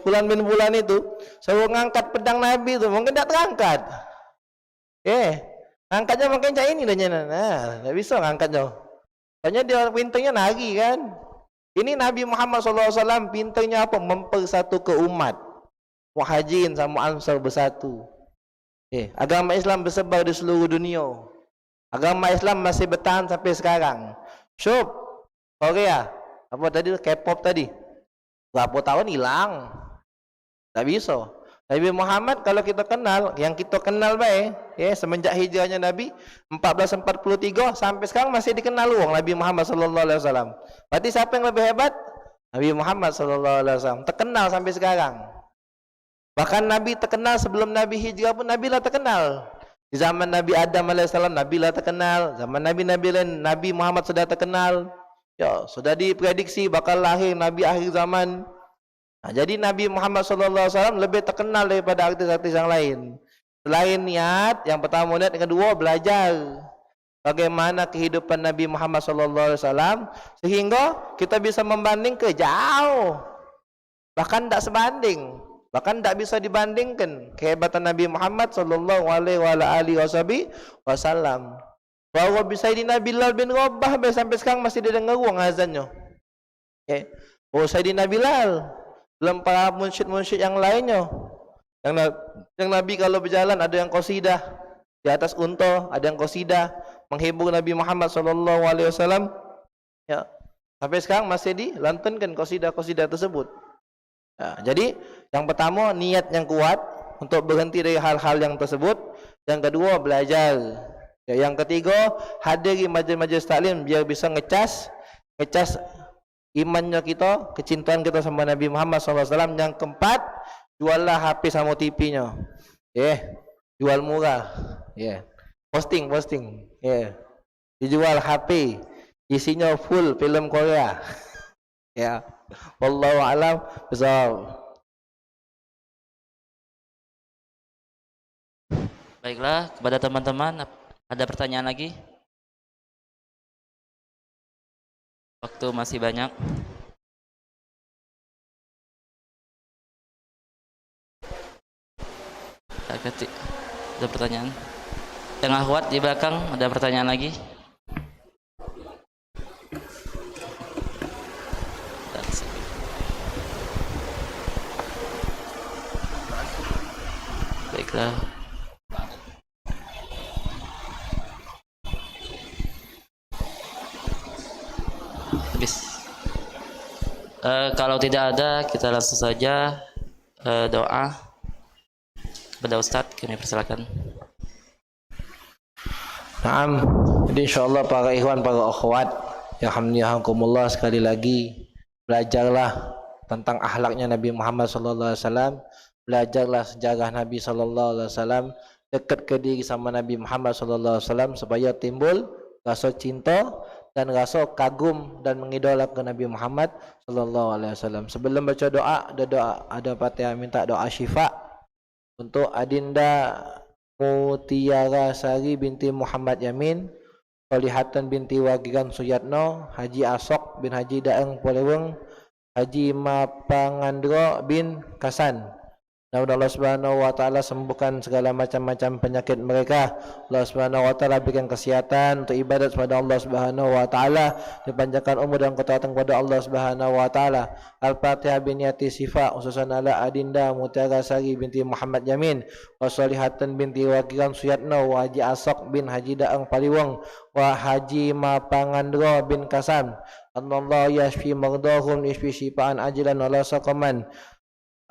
bulan bin bulan itu, suruh ngangkat pedang Nabi itu, mungkin tak terangkat. Angkatnya mungkin cak ini dah tak bisa ngangkatnya. Soalnya dia pintunya nari kan. Ini Nabi Muhammad SAW pintunya apa? Mempersatu ke umat. Muhajirin sama Ansar bersatu. Agama Islam bersebar di seluruh dunia. Agama Islam masih bertahan sampai sekarang. Syub, Korea, apa tadi, K-pop tadi, berapa tahun hilang, tak bisa. Nabi Muhammad kalau kita kenal, yang kita kenal semenjak hijrahnya Nabi 1443 sampai sekarang masih dikenal orang Nabi Muhammad sallallahu alaihi wasallam. Berarti siapa yang lebih hebat? Nabi Muhammad sallallahu alaihi wasallam, terkenal sampai sekarang. Bahkan Nabi terkenal sebelum Nabi hijrah pun Nabi lah terkenal. Di zaman Nabi Adam AS, Nabi lah terkenal. Zaman Nabi-Nabi lain, Nabi Muhammad sudah terkenal. Sudah diprediksi bakal lahir Nabi akhir zaman. Jadi Nabi Muhammad SAW lebih terkenal daripada artis-artis yang lain. Selain niat, yang pertama niat, yang kedua belajar bagaimana kehidupan Nabi Muhammad SAW, sehingga kita bisa membanding ke jauh. Bahkan tak sebanding. Bahkan tak bisa dibandingkan kehebatan Nabi Muhammad sallallahu alaihi wasallam. Bahwa bisa Sayyidina Bilal bin Rabah sampai sekarang masih didengar uang azannya. Oh Sayyidina Bilal, belum para munsyid-munsyid yang lainnya. Yang Nabi kalau berjalan ada yang qasidah di atas unta, ada yang qasidah menghibur Nabi Muhammad sallallahu alaihi wasallam. Sampai sekarang masih dilantunkan qasidah-qasidah tersebut. Jadi yang pertama niat yang kuat untuk berhenti dari hal-hal yang tersebut. Yang kedua belajar. Yang ketiga hadiri majlis-majlis taklim biar bisa ngecas imannya kita, kecintaan kita sama Nabi Muhammad SAW. Yang keempat, juallah HP sama TV-nya. Jual murah. Posting. Dijual HP, isinya full film Korea. Wallahu a'lam bishawab. Baiklah, kepada teman-teman ada pertanyaan lagi? Waktu masih banyak. Ada pertanyaan? Tengah kuat di belakang ada pertanyaan lagi? Baiklah. Kalau tidak ada, kita langsung saja doa kepada Ustadz. Kami persilakan. Naam. Jadi insyaallah para ikhwan, para akhwat, yarhamniyakumullah, sekali lagi belajarlah tentang akhlaknya Nabi Muhammad sallallahu alaihi wasallam, belajarlah sejarah Nabi sallallahu alaihi wasallam, dekat ke diri sama Nabi Muhammad sallallahu alaihi wasallam supaya timbul rasa cinta dan rasa kagum dan mengidolakan Nabi Muhammad sallallahu alaihi wasallam. Sebelum baca doa, ada Fatihah minta doa syifa untuk Adinda Mutiara Sari binti Muhammad Yamin, Solihatan binti Wagiran Suyatno, Haji Asok bin Haji Daeng Poleweng, Haji Mapangandro bin Kasan. Mudah-mudahan Allah Subhanahu wa taala sembuhkan segala macam-macam penyakit mereka. Allah Subhanahu wa taala berikan kesehatan untuk ibadat kepada Allah Subhanahu wa taala, dipanjangkan umur dan ketaatan kepada Allah Subhanahu wa taala. Al-Fatihah biniyati sifa khususan ala Adinda Mutiara Sari binti Muhammad Yamin, wa Solihatan binti Wagiran Suyatno, wa Haji Asok bin Haji Daeng Paliwang, wa Haji Mapangandro bin Kasan. Allah yashfi maghdahum yashfi shifaan ajilan wala saqaman.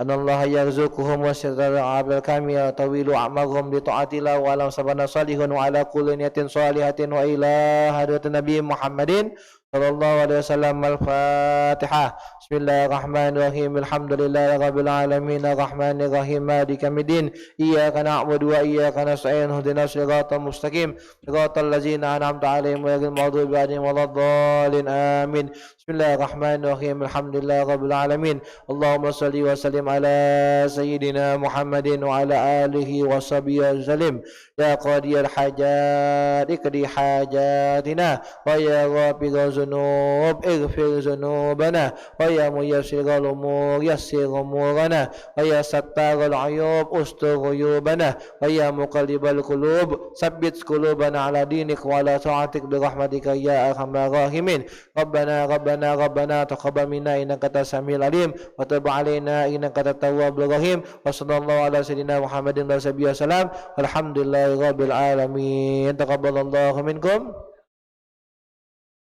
Anallahu yarzuquhum wa sirral abil kamil tawilu a'maghum bi ta'atillah wa alam sabana salihun wa ala kulli niyatin salihatin wa ila hadrat Nabi Muhammadin sallallahu alaihi wasallam. Al-Fatihah. Bismillahirrahmanirrahim. Alhamdulillahi rabbil alamin arrahmanir rahim maliki yaumiddin. Iyyaka na'budu wa iyyaka nasta'in ihdinas siratal mustaqim siratal ladzina an'amta 'alaihim ghairil maghdubi 'alaihim waladdallin. Amin. Bismillahirrahmanirrahim. Alhamdulillahi rabbil alamin. Allahumma shalli wa sallim ala sayyidina Muhammadin wa ala alihi wa sahbihi wasallim. Ya qadiyal hajat iqdi hajatina wa ya ghafiraz dzunub ighfir dzunubana wa ya muyassiral umur yassir umurana wa ya sattaral uyub ustur uyubana wa ya muqallibal qulub tsabbit qulubana ala dinik wa ala ta'atik bi rahmatika ya arhamar rahimin. Rabbana taqabbal minna innaka antas samiul alim wa tub alaina innaka antat tawwabur rahim. Wa sallallahu ala sayyidina Muhammadin wa sahbihi wasallam. Alhamdulillahi rabbil alamin. Taqabbalallahu minkum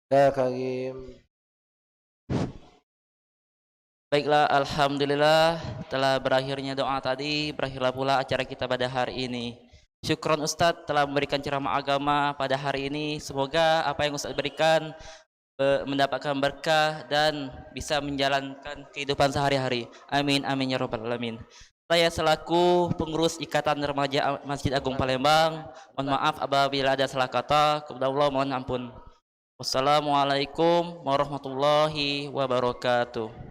ya karim. Baiklah, alhamdulillah telah berakhirnya doa tadi, berakhirlah pula acara kita pada hari ini. Syukron Ustadz telah memberikan ceramah agama pada hari ini. Semoga apa yang Ustadz berikan mendapatkan berkah dan bisa menjalankan kehidupan sehari-hari. Amin amin ya rabbal alamin. Saya selaku pengurus Ikatan Remaja Masjid Agung Palembang, mohon maaf apabila ada salah kata. Kepada Allah mohon ampun. Wassalamualaikum warahmatullahi wabarakatuh.